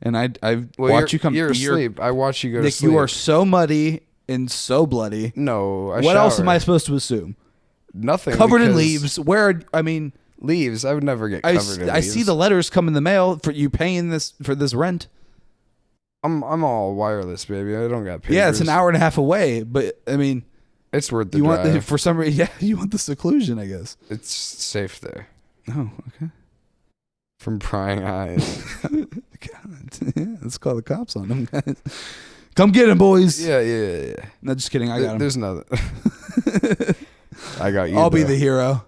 And I watch you come. You're asleep. I watch you go to Nick, sleep. you are so muddy and so bloody. No, What else am I supposed to assume? Nothing. Covered in because leaves. I mean, Leaves. I would never get covered in leaves. I see the letters come in the mail for you paying this for this rent. I'm all wireless, baby. I don't got papers. Yeah, it's an hour and a half away, but I mean, It's worth the you drive. want for some reason. Yeah, you want the seclusion, I guess. It's safe there Oh, okay. from prying eyes. God, yeah, let's call the cops on them, guys. Come get him, boys. yeah. No, just kidding. I got him. There's nothing. I got you. I'll be though. the hero.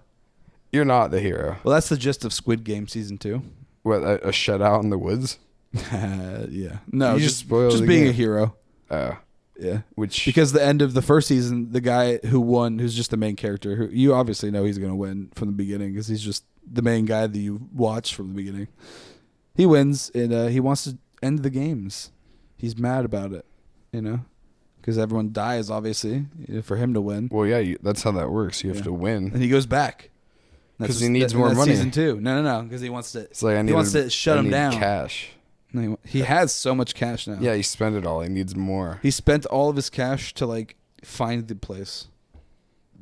You're not the hero. Well, that's the gist of Squid Game season 2. What, a shutout in the woods? Yeah. No, You just spoiled the being game. a hero. Oh. Yeah. Which... Because the end of the first season, the guy who won, who's just the main character, who you obviously know he's going to win from the beginning because he's just the main guy that you watch from the beginning. He wins, and he wants to end the games. He's mad about it, because everyone dies, obviously, for him to win. Well, yeah, that's how that works. You have to win. And he goes back. Because he needs more money. Season 2. No, because he wants to. It's like, he wants to shut him down. Cash. No, he has so much cash now. Yeah, he spent it all. He needs more. He spent all of his cash to find the place,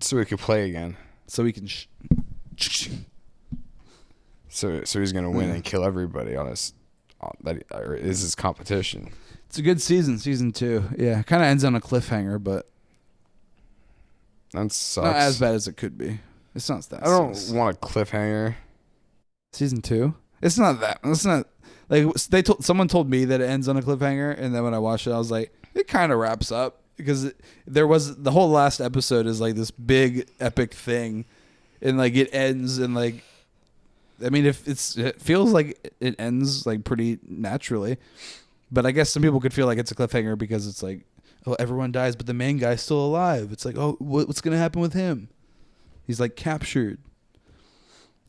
so he could play again. So he can. So he's gonna win and kill everybody on his. That is his competition. It's a good season, season 2. Yeah, kind of ends on a cliffhanger, but that sucks. Not as bad as it could be. It's not that. I don't want a cliffhanger. Season 2. It's not that. It's not someone told me that it ends on a cliffhanger, and then when I watched it, I was like, it kind of wraps up because there was the whole last episode is this big epic thing, and it ends and I mean, it feels like it ends pretty naturally, but I guess some people could feel like it's a cliffhanger because it's oh, everyone dies, but the main guy's still alive. It's oh, what's gonna happen with him? He's captured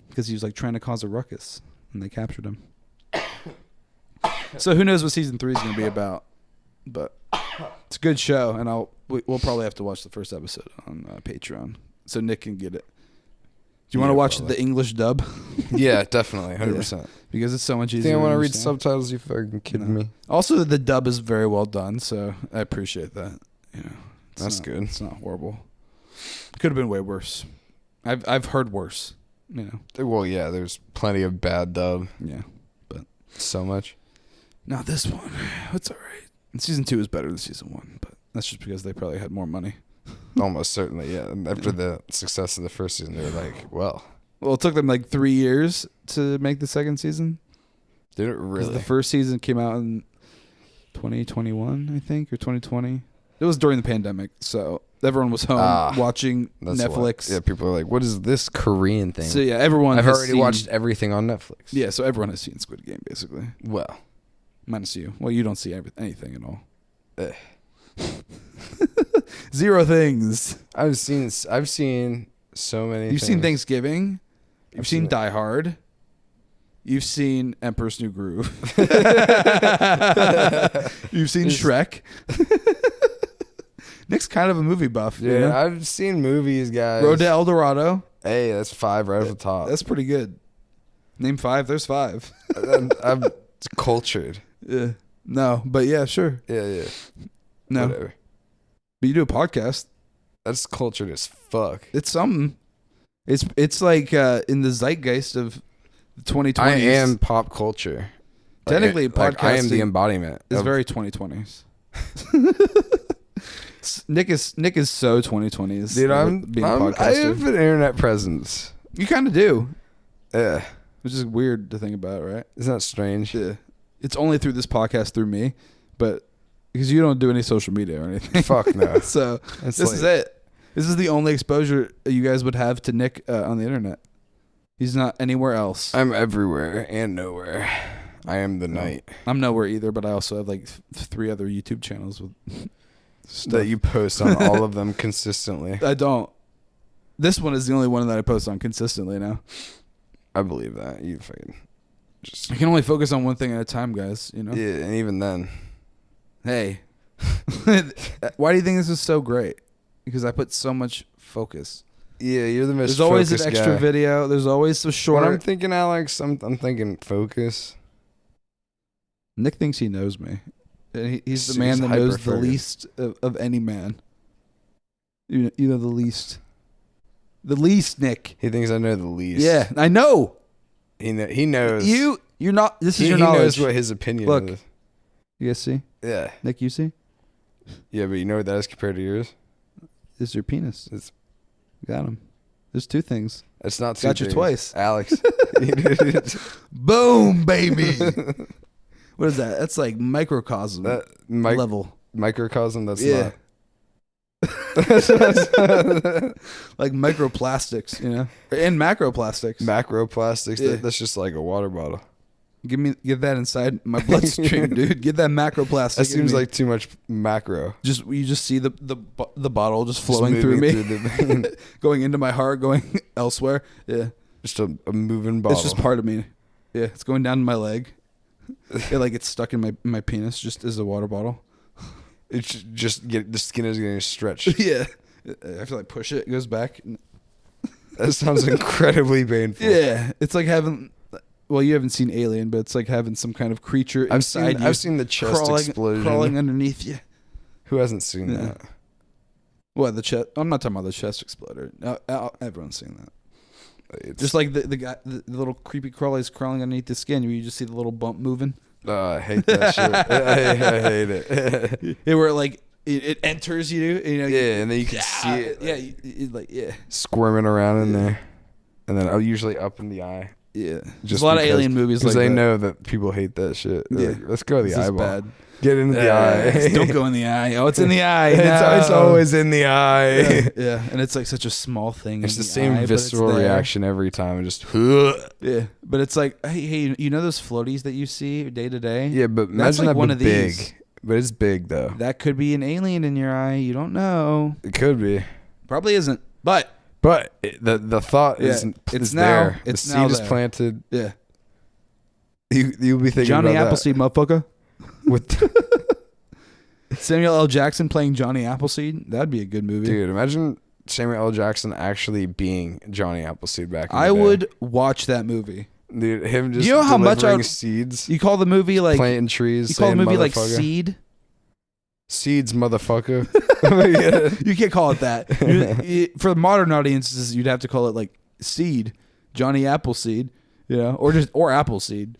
because he was trying to cause a ruckus, and they captured him. So who knows what season 3 is gonna be about? But it's a good show, and we'll probably have to watch the first episode on Patreon so Nick can get it. Do you want to watch the English dub? Yeah, definitely, 100%. Because it's so much easier. Think I want to read subtitles? You fucking kidding me? Also, the dub is very well done, so I appreciate that. That's good. It's not horrible. Could have been way worse. I've heard worse. Well, yeah, there's plenty of bad dub. Yeah, but so much. Not this one. It's all right. And season 2 is better than season 1, but that's just because they probably had more money. Almost certainly, yeah. And after the success of the first season, they were like, well, it took them 3 years to make the second season. Did it really? The first season came out in 2021, I think, or 2020. It was during the pandemic, so everyone was home watching Netflix. Yeah, people are like, what is this Korean thing? So yeah, everyone I've already watched everything on Netflix. Yeah, so everyone has seen Squid Game, basically. Well. Minus you. Well, you don't see anything at all. 0 things. I've seen so many You've seen Thanksgiving. You've seen Die Hard. You've seen Emperor's New Groove. You've seen Shrek. Nick's kind of a movie buff. Yeah, I've seen movies, guys. Road to El Dorado. Hey, that's 5 right off the top. That's pretty good. Name 5. There's 5. I'm cultured. Yeah. No, but yeah, sure. Yeah. No. Whatever. But you do a podcast. That's cultured as fuck. It's something. It's in the zeitgeist of the 2020s. I am pop culture. Technically, podcasting I am the embodiment. It's very 2020s. Nick is so 2020s. Dude, I have an internet presence. You kind of do. Yeah. Which is weird to think about, right? Isn't that strange? Yeah. It's only through this podcast through me, but because you don't do any social media or anything. Fuck no. So this is it. This is the only exposure you guys would have to Nick on the internet. He's not anywhere else. I'm everywhere and nowhere. I am the night. I'm nowhere either, but I also have 3 other YouTube channels with stuff that you post on all of them consistently. I don't. This one is the only one that I post on consistently now. I believe that. You fucking I can only focus on one thing at a time, guys. Yeah, and even then. Hey. Why do you think this is so great? Because I put so much focus. Yeah, you're the most There's always an focused extra guy. video. There's always some short. When I'm thinking, Alex, I'm thinking focus. Nick thinks he knows me. And he's the man that knows the least of any man. You know the least. The least, Nick. He thinks I know the least. Yeah, I know. He knows. You're not. This is your knowledge. He knows what his opinion is. You guys see? Yeah. Nick, you see? Yeah, but you know what that is compared to yours? This is your penis. Got him. There's 2 things. It's not 2 Got you twice. Alex. Boom, baby. What is that? That's like microcosm level. Microcosm, that's yeah. not. Like microplastics, you know, and macroplastics. Macroplastics. Yeah. That's just like a water bottle. Get that inside my bloodstream, dude. Get that macroplastic. That seems like too much macro. you just see the bottle just flowing through me, going into my heart, going elsewhere. Yeah, just a moving bottle. it's just part of me. Yeah, it's going down to my leg. It like gets stuck in my penis just as a water bottle. It's just the skin is getting stretched. Yeah, after I push it, it goes back. That sounds incredibly painful. Yeah, it's like having. Well, you haven't seen Alien, but it's like having some kind of creature inside you. I've seen the chest explosion crawling underneath you. Who hasn't seen that? What, the chest? I'm not talking about the chest exploder. Everyone's seen that. It's Just like the guy, the little creepy crawlies crawling underneath the skin, where you just see the little bump moving. I hate that shit. I hate it. Yeah, where it enters you, you know. Yeah, and then you can see it. Yeah, squirming around in there, and then usually up in the eye. Yeah, Just there's a lot of alien movies because like they that. know that people hate that shit. They're like, let's go to the This is eyeball. bad. Get into the eye. Don't go in the eye. Oh, it's in the eye. It's No. always in the eye. Yeah, and it's like such a small thing. It's in the same eye, but visceral it's there. reaction every time. Just Yeah, but it's like, hey, you know those floaties that you see day to day? yeah, but That's imagine like that one of big. these. But it's big though. That could be an alien in your eye. You don't know. It could be. Probably isn't. But The thought is it's there. It's the now seed is there. planted. Yeah. You'll be thinking Johnny about Appleseed, motherfucker. that. With Samuel L. Jackson playing Johnny Appleseed. That'd be a good movie. dude, imagine Samuel L. Jackson actually being Johnny Appleseed back in the I day. would watch that movie. Dude, him just You know how much delivering I- seeds, You call the movie like planting trees. you call the saying movie like motherfucker. Seed. Seeds, motherfucker. You can't call it that. For the modern audiences, you'd have to call it like Seed, Johnny Appleseed, you know, or Appleseed.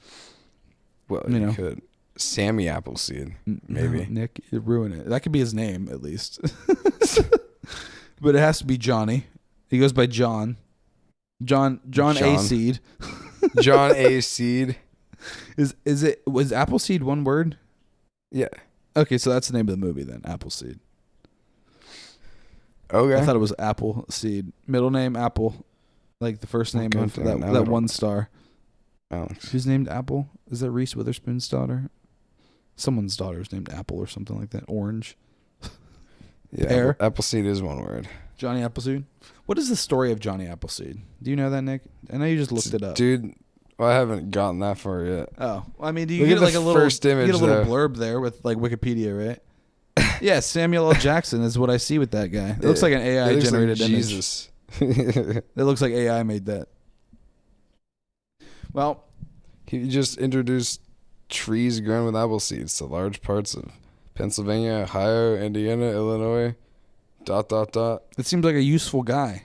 Well, You you know. could. Sammy Appleseed, maybe. No, Nick, you ruin it. That could be his name at least. But it has to be Johnny. He goes by John. John A. Seed. John A. Seed. Was Appleseed one word? Yeah. Okay, so that's the name of the movie then, Appleseed. Okay. I thought it was Apple Seed. Middle name Apple, like the first name of Okay, now I that don't- one star. Alex. Who's named Apple? Is that Reese Witherspoon's daughter? Someone's daughter is named Apple or something like that. Orange. Yeah, Pear? Appleseed is one word. Johnny Appleseed. What is the story of Johnny Appleseed? Do you know that, Nick? I know you just looked it up. Dude, well, I haven't gotten that far yet. Oh, I mean, do you Look get at the like a little first image, you get a little though. blurb there with like Wikipedia, right? Yeah, Samuel L. Jackson is what I see with that guy. It looks like an AI It looks like generated image. Jesus. It looks like AI made that. Well, He just introduced trees grown with apple seeds to large parts of Pennsylvania, Ohio, Indiana, Illinois. ... it seems like a useful guy.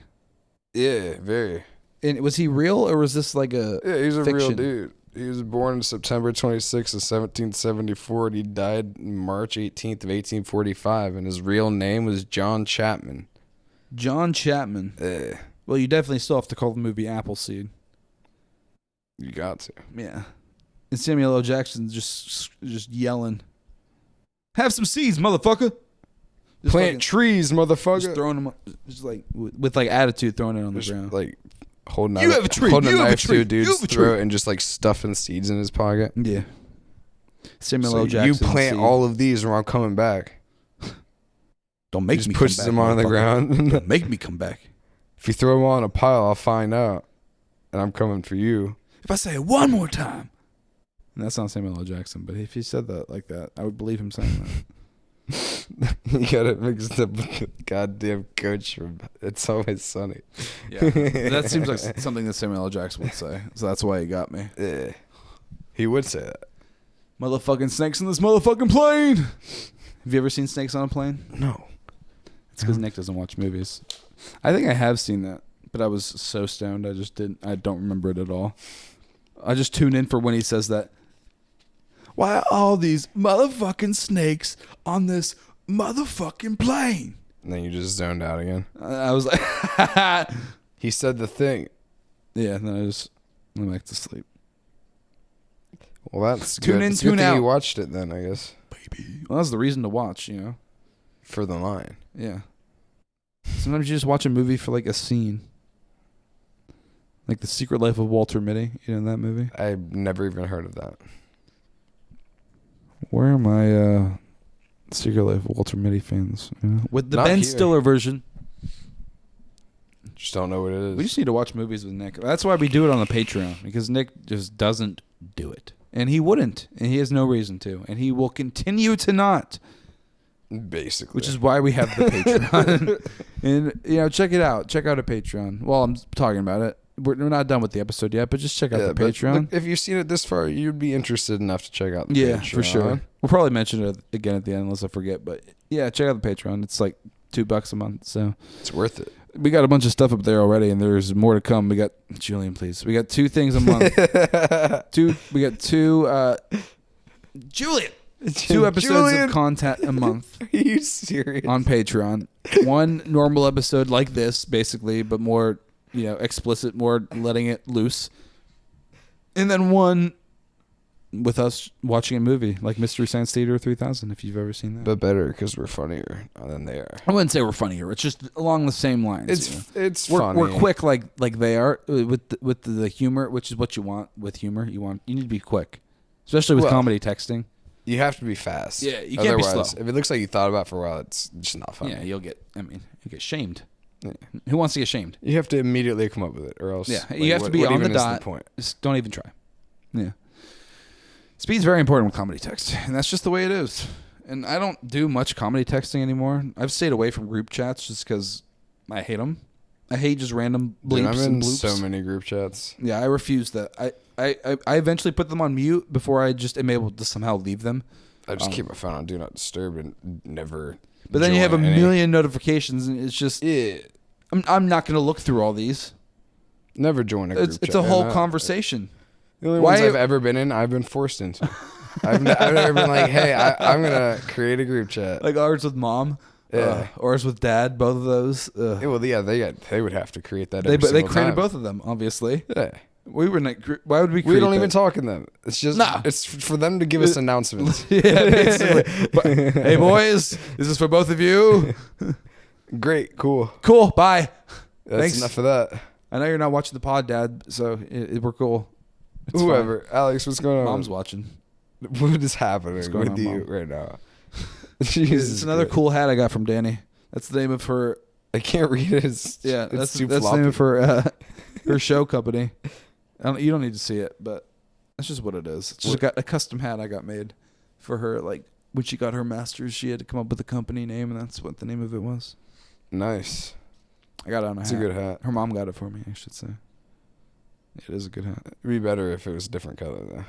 Yeah, very. And was he real or was this like a Yeah, he's a real fiction? dude. He was born September 26th of 1774, and he died March 18th of 1845, and his real name was John Chapman. John Chapman? Yeah, Well, you definitely still have to call the movie Appleseed. you got to. Yeah. And Samuel L. Jackson just yelling, "Have some seeds, motherfucker!" Just Plant fucking- trees, motherfucker. just throwing them, just like with like attitude, throwing it on the Just, ground. like holding You out have a tree, holding you a have a knife tree, to a dude's you have a tree. throat and just like stuffing seeds in his pocket. Yeah. Samuel So L. you Jackson. plant seed. all of these, or I'm coming back. Don't He make just me pushes come back, them on the motherfucker. ground. Don't make me come back. If you throw them all in a pile, I'll find out, and I'm coming for you. If I say it one more time. And that's not Samuel L. Jackson, but if he said that like that, I would believe him saying that. You got it mixed up with the goddamn coach from It's Always Sunny. Yeah. That seems like something that Samuel L. Jackson would say. So that's why he got me. Yeah. He would say that. Motherfucking snakes in this motherfucking plane. Have you ever seen Snakes on a Plane? No. It's because Nick doesn't watch movies. I think I have seen that, but I was so stoned I don't remember it at all. I just tune in for when he says that. Why are all these motherfucking snakes on this motherfucking plane? And then you just zoned out again. I was like, He said the thing. yeah, and then I just went back to sleep. Well, that's Tune good. in, It's a good tune thing out. You watched it then, I guess. Baby. Well, that's the reason to watch, you know? For the line. Yeah. Sometimes you just watch a movie for like a scene. Like The Secret Life of Walter Mitty. You know that movie? I've never even heard of that. Where are my Secret Life of Walter Mitty fans? With the Not Ben here. Stiller version. Just don't know what it is. We just need to watch movies with Nick. That's why we do it on the Patreon, because Nick just doesn't do it. And he wouldn't. And he has no reason to. And he will continue to not. Basically. Which is why we have the Patreon. And, check it out. Check out a Patreon. While I'm talking about it. We're not done with the episode yet, but just check out the Patreon. Look, if you've seen it this far, you'd be interested enough to check out the Patreon. Yeah, for sure. We'll probably mention it again at the end unless I forget. But yeah, check out the Patreon. It's like $2 a month. So it's worth it. We got a bunch of stuff up there already, and there's more to come. We got Julian, please. We got 2 things a month. We got 2 Julian. 2 episodes of content a month. Are you serious? On Patreon. 1 normal episode like this, basically, but more, explicit, more letting it loose. And then 1 with us watching a movie, like Mystery Science Theater 3000, if you've ever seen that. But better, because we're funnier than they are. I wouldn't say we're funnier. It's just along the same lines. It's we're funny. We're quick like they are with the humor, which is what you want with humor. You need to be quick, especially with comedy texting. You have to be fast. Yeah, you can't be slow. If it looks like you thought about it for a while, it's just not funny. Yeah, you'll get shamed. Yeah. Who wants to get shamed? You have to immediately come up with it, or else. Yeah, you have to be on the dot. Just don't even try. Yeah. Speed's very important with comedy text, and that's just the way it is. And I don't do much comedy texting anymore. I've stayed away from group chats just because I hate them. I hate just random bleeps I'm in and bloops. so many group chats. Yeah, I refuse that. I eventually put them on mute before I just am able to somehow leave them. I just keep my phone on Do Not Disturb and never. But then you have a million notifications, and it's just. Yeah. I'm not going to look through all these. Never join a group chat. It's a whole conversation. The only ones I've ever been in, I've been forced into. I've never been like, hey, I'm going to create a group chat. Like ours with mom. Yeah. Ours with dad, both of those. Yeah, well, yeah, they would have to create that. They created both of them, obviously. Yeah. We were not. Why would we create We don't even talk in them. It's just, it's for them to give us announcements. Yeah, basically. Hey, boys, this is for both of you. Great, cool. Cool, bye. That's Thanks. enough of that. I know you're not watching the pod, Dad, so we're cool. It's Whoever. fine. Alex, what's going on? Mom's watching. What is happening with you right now? Jesus, it's another cool hat I got from Danny. That's the name of her. I can't read it. That's the floppy. name of her show company. You don't need to see it, but that's just what it is. It's just got a custom hat I got made for her. Like when she got her master's, she had to come up with a company name, and that's what the name of it was. Nice. I got it on a hat. It's a good hat. Her mom got it for me, I should say. It is a good hat. It'd be better if it was a different color, though.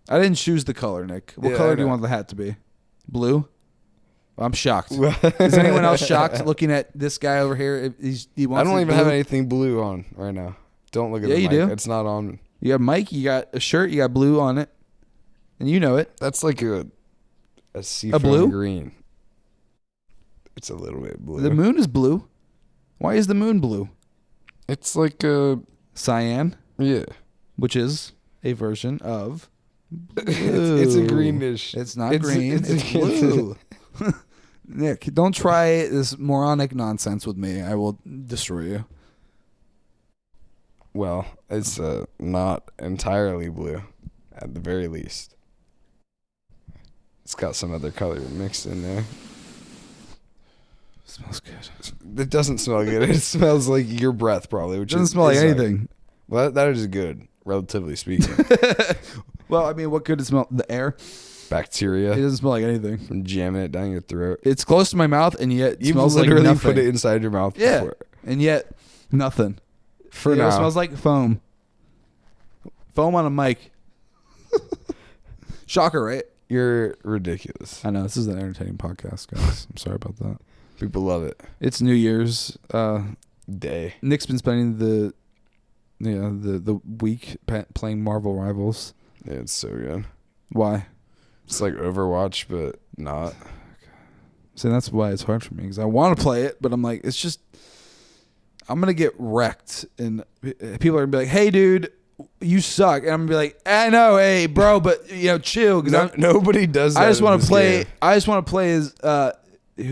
I didn't choose the color, Nick. What color do you want the hat to be? Blue? I'm shocked. Is anyone else shocked looking at this guy over here? He wants I don't even blue? have anything blue on right now. Don't look at the mic. You do. It's not on. You got Mike. You got a shirt. You got blue on it, and you know it. That's like a seafoam blue green. It's a little bit blue. The moon is blue. Why is the moon blue? It's like a cyan. Yeah. Which is a version of blue. It's a greenish. It's not green. It's blue. Nick, don't try this moronic nonsense with me. I will destroy you. Well, it's not entirely blue, at the very least. It's got some other color mixed in there. Smells good. It doesn't smell good. It smells like your breath, probably. Which doesn't smell like anything. Well, that is good, relatively speaking. Well, I mean, what could it smell? The air? Bacteria. It doesn't smell like anything. From jamming it down your throat. It's close to my mouth, and yet it You've smells like literally nothing. put it inside your mouth before. And yet nothing. For now. It smells like foam. Foam on a mic. Shocker, right? You're ridiculous. I know. This is an entertaining podcast, guys. I'm sorry about that. People love it. It's New Year's Day. Nick's been spending the week playing Marvel Rivals. Yeah, it's so good. Why? It's like Overwatch, but not. See, that's why it's hard for me, because I want to play it, but I'm like, it's just, I'm going to get wrecked, and people are going to be like, hey, dude, you suck. And I'm going to be like, I know, hey, bro, but, chill. Nobody does that. I just want to play. I just want to play as,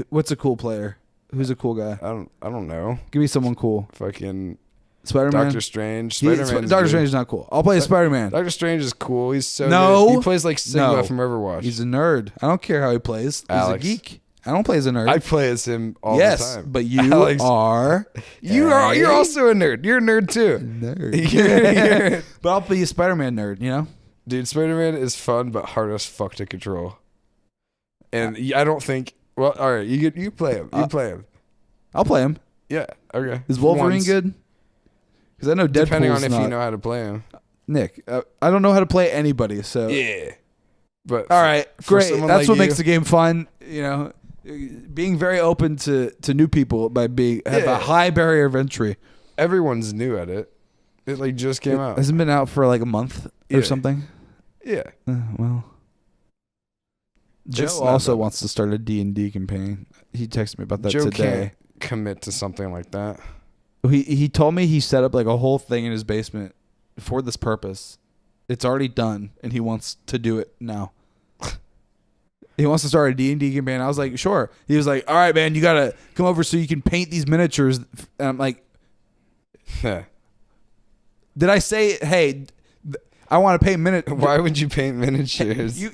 what's a cool player? Who's a cool guy? I don't know. Give me someone cool. Fucking Spider-Man. Doctor Strange. Spider-Man. Doctor Strange is not cool. I'll play Spider-Man. Doctor Strange is cool. He's so No. good. He plays like Sigma No. from Overwatch. He's a nerd. I don't care how he plays. He's Alex. a geek. I don't play as a nerd. I play as him all the yes, time. but you Alex. are. You're also a nerd. You're a nerd too. Nerd. But I'll be a Spider-Man nerd, you know? Dude, Spider-Man is fun, but hard as fuck to control. And I don't think. Well, all right, you play him. You play him. I'll play him. Yeah. Okay. Is Wolverine Once. good? Because I know Deadpool's Depending on if not. you know how to play him. Nick, I don't know how to play anybody, so. Yeah. But All right, great. That's like what you, makes the game fun, you know? Being very open to new people by have a high barrier of entry. Everyone's new at it. It like just came out. Hasn't been out for like a month or something. Yeah. Well. Joe also wants to start a D&D campaign. He texted me about that Joe today. Can't commit to something like that. He told me he set up like a whole thing in his basement for this purpose. It's already done, and he wants to do it now. He wants to start a D&D campaign. I was like, sure. He was like, all right, man, you got to come over so you can paint these miniatures. And I'm like, did I say, hey, I want to paint miniatures? Why would you paint miniatures? You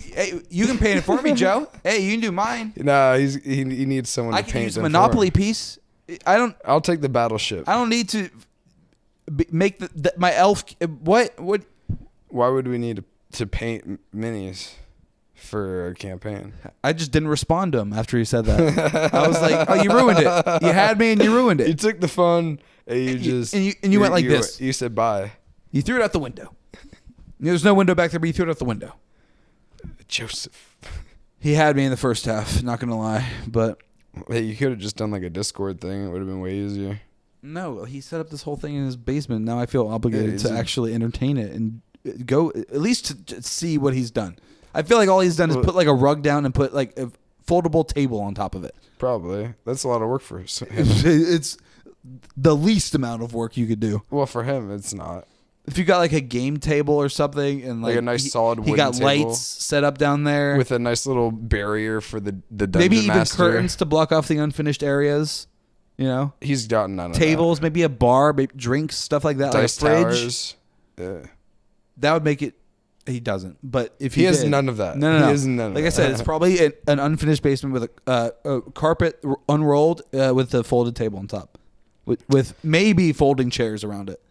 can paint it for me, Joe. Hey, you can do mine. No, he needs someone to paint. I can use a them Monopoly for him. piece. I'll take the battleship. I don't need to make my elf. What? Why would we need to paint minis for a campaign? I just didn't respond to him after he said that. I was like, "Oh, you ruined it. You had me, and you ruined it. You took the fun, and you went like this. You said bye. You threw it out the window. There's no window back there, but you threw it out the window. Joseph. He had me in the first half. Not gonna lie, but hey, you could have just done like a Discord thing. It would have been way easier. No, he set up this whole thing in his basement. Now I feel obligated to actually entertain it and go at least to see what he's done. I feel like all he's done is put like a rug down and put like a foldable table on top of it. Probably. That's a lot of work for him. It's the least amount of work you could do. Well, for him, it's not. If you got like a game table or something and like a nice solid wooden he got table lights set up down there with a nice little barrier for the dungeon maybe even master. curtains to block off the unfinished areas. You know, he's gotten none of tables, maybe a bar, maybe drinks, stuff like that. Dice like a fridge. towers. Yeah. That would make it. He doesn't, but if he has none of that. No. He has none of like that. I said, it's probably an unfinished basement with a carpet unrolled with a folded table on top, with maybe folding chairs around it.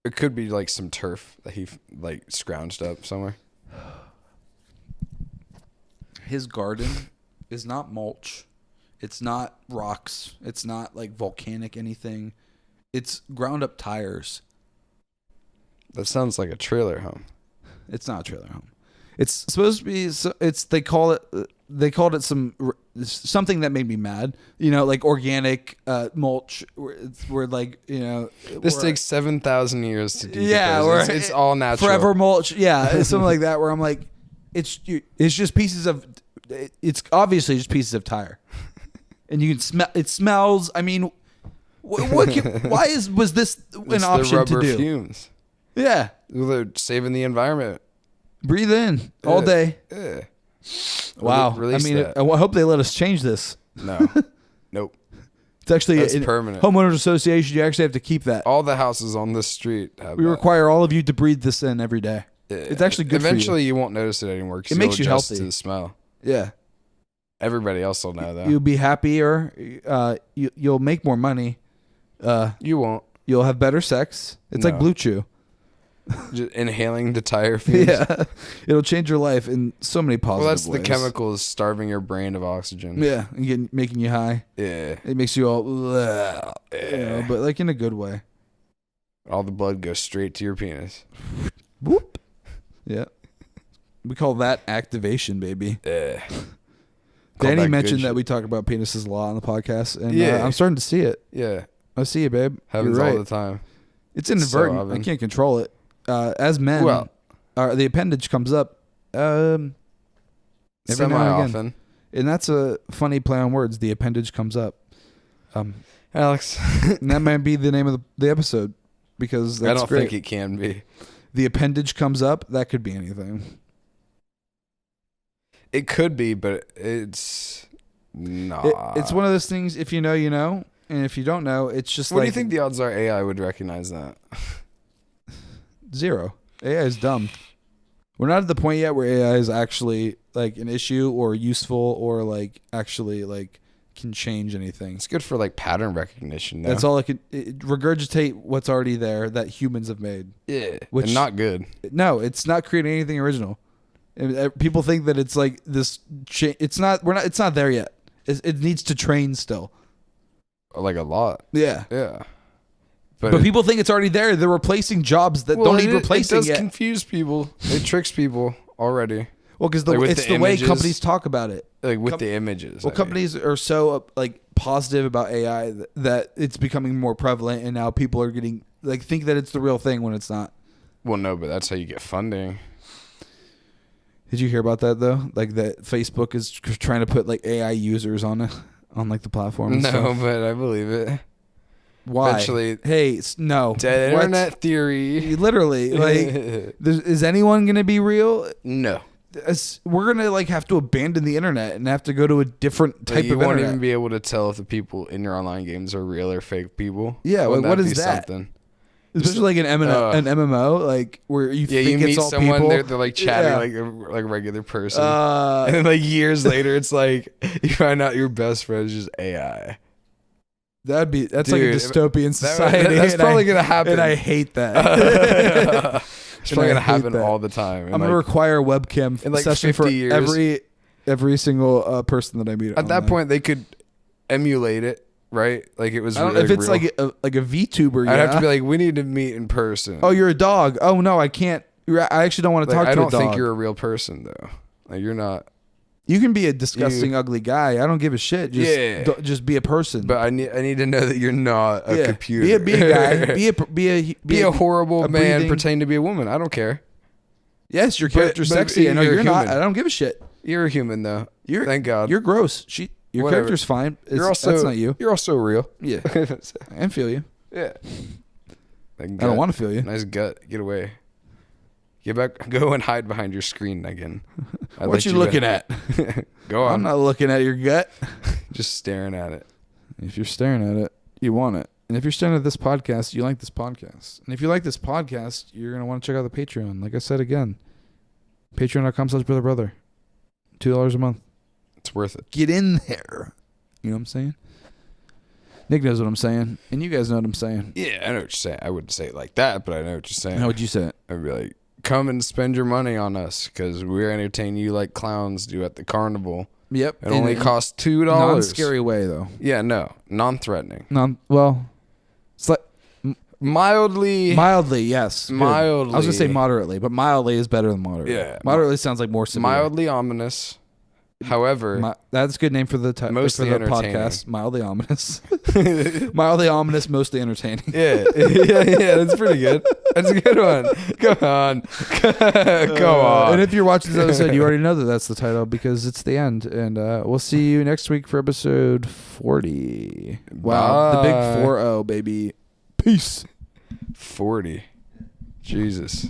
It could be like some turf that he like scrounged up somewhere. His garden is not mulch. It's not rocks. It's not like volcanic anything. It's ground up tires. That sounds like a trailer home. It's not a trailer home. It's supposed to be. They called it something that made me mad. You know, like organic mulch. Where like this takes 7,000 years to do. Yeah, it's all natural. Forever mulch. Yeah, it's something like that. Where I'm like, it's just pieces of. It's obviously just pieces of tire, and you can smell. It smells. I mean, why was this an option the rubber to do? Fumes. Yeah, well, they're saving the environment. Breathe in all day. Yeah. Wow. I mean, I hope they let us change this. No. Nope. It's actually That's permanent. Homeowners Association. You actually have to keep that. All the houses on this street have We that. require all of you to breathe this in every day. Yeah. It's actually good Eventually, for you. you won't notice it anymore. It makes you adjust healthy. to the smell. Yeah. Everybody else will know, though. You'll be happier. You'll make more money. You won't. You'll have better sex. It's like Blue Chew. Just inhaling the tire fumes. Yeah. It'll change your life in so many positive ways. Well, that's the chemicals starving your brain of oxygen. Yeah. And making you high. Yeah. It makes you all, but like in a good way. All the blood goes straight to your penis. Whoop. Yeah. We call that activation, baby. Yeah. Danny mentioned that we talk about penises a lot on the podcast, and I'm starting to see it. Yeah. I see it, babe. Happens You're right. all the time. It's inadvertent. I can't control it. As men, the appendage comes up every now and often. again. And that's a funny play on words. The appendage comes up. Alex. And that might be the name of the episode, because that's I don't great. think it can be. The appendage comes up. That could be anything. It could be, but it's Nah. It's one of those things. If you know, you know, and if you don't know, it's just What like do you think the odds are AI would recognize that? 0. AI is dumb. We're not at the point yet where AI is actually like an issue or useful or like actually like can change anything. It's good for like pattern recognition. No? That's all it regurgitate what's already there that humans have made. Yeah, Which and not good. No, it's not creating anything original. And people think that it's like this. It's not. We're not. It's not there yet. It needs to train still. Like a lot. Yeah. Yeah. But people think it's already there. They're replacing jobs that don't need replacing yet. It does yet. confuse people. It tricks people already. Well, because it's the way companies talk about it. Like with the images. Well, companies are so like positive about AI that it's becoming more prevalent, and now people are getting like think that it's the real thing when it's not. Well, no, but that's how you get funding. Did you hear about that though? Like that Facebook is trying to put like AI users on like the platform. And stuff. But I believe it. Why? Eventually, hey, no. Dead internet theory. Literally, like, is anyone gonna be real? No. We're gonna like have to abandon the internet and have to go to a different type of internet. You won't even be able to tell if the people in your online games are real or fake people. Yeah, like, what is that? Something? Especially like an MMO, like where you think you it's meet all someone, people. they're like chatting like a regular person, and then like years later, it's like you find out your best friend is just AI. That's like a dystopian society. That's probably gonna happen, and I hate that. It's probably gonna happen all the time. I'm gonna require a webcam in like session 50 for years. every single person that I meet. At that point, they could emulate it. Right, like it was. If it's real. like a VTuber, I'd have to be like, we need to meet in person. Oh, you're a dog. Oh no, I can't. I actually don't want to talk to a dog. I don't think you're a real person though. Like you're not. You can be a disgusting, ugly guy. I don't give a shit. Just be a person. But I need to know that you're not a computer. Be a guy. Be a horrible man. Pretend to be a woman. I don't care. Yes, your character's sexy. I know you're not. I don't give a shit. You're a human though. Thank God. You're gross. Your character's fine. That's not you. You're also real. Yeah. I feel you. Yeah. I don't want to feel you. Nice gut. Get away. Get back. Go and hide behind your screen again. What you looking at? Go on. I'm not looking at your gut. Just staring at it. If you're staring at it, you want it. And if you're staring at this podcast, you like this podcast. And if you like this podcast, you're going to want to check out the Patreon. Like I said again, patreon.com/BrotherBrother. $2 a month. It's worth it. Get in there. You know what I'm saying? Nick knows what I'm saying. And you guys know what I'm saying. Yeah, I know what you're saying. I wouldn't say it like that, but I know what you're saying. How would you say it? I'd be like, come and spend your money on us because we're entertaining you like clowns do at the carnival. Yep. It only costs $2. Non-scary way, though. Yeah, no. Non-threatening. Well, it's like... Mildly, yes. Good. Mildly. I was going to say moderately, but mildly is better than moderately. Yeah. Moderately sounds like more severe. Mildly ominous. However, that's a good name for the podcast. Mildly ominous. Mildly ominous, mostly entertaining. Yeah, that's pretty good. That's a good one. Come on. Go on. And if you're watching this episode, you already know that that's the title because it's the end. And we'll see you next week for episode 40. Wow, the big 4-0, baby. Peace. 40. Jesus.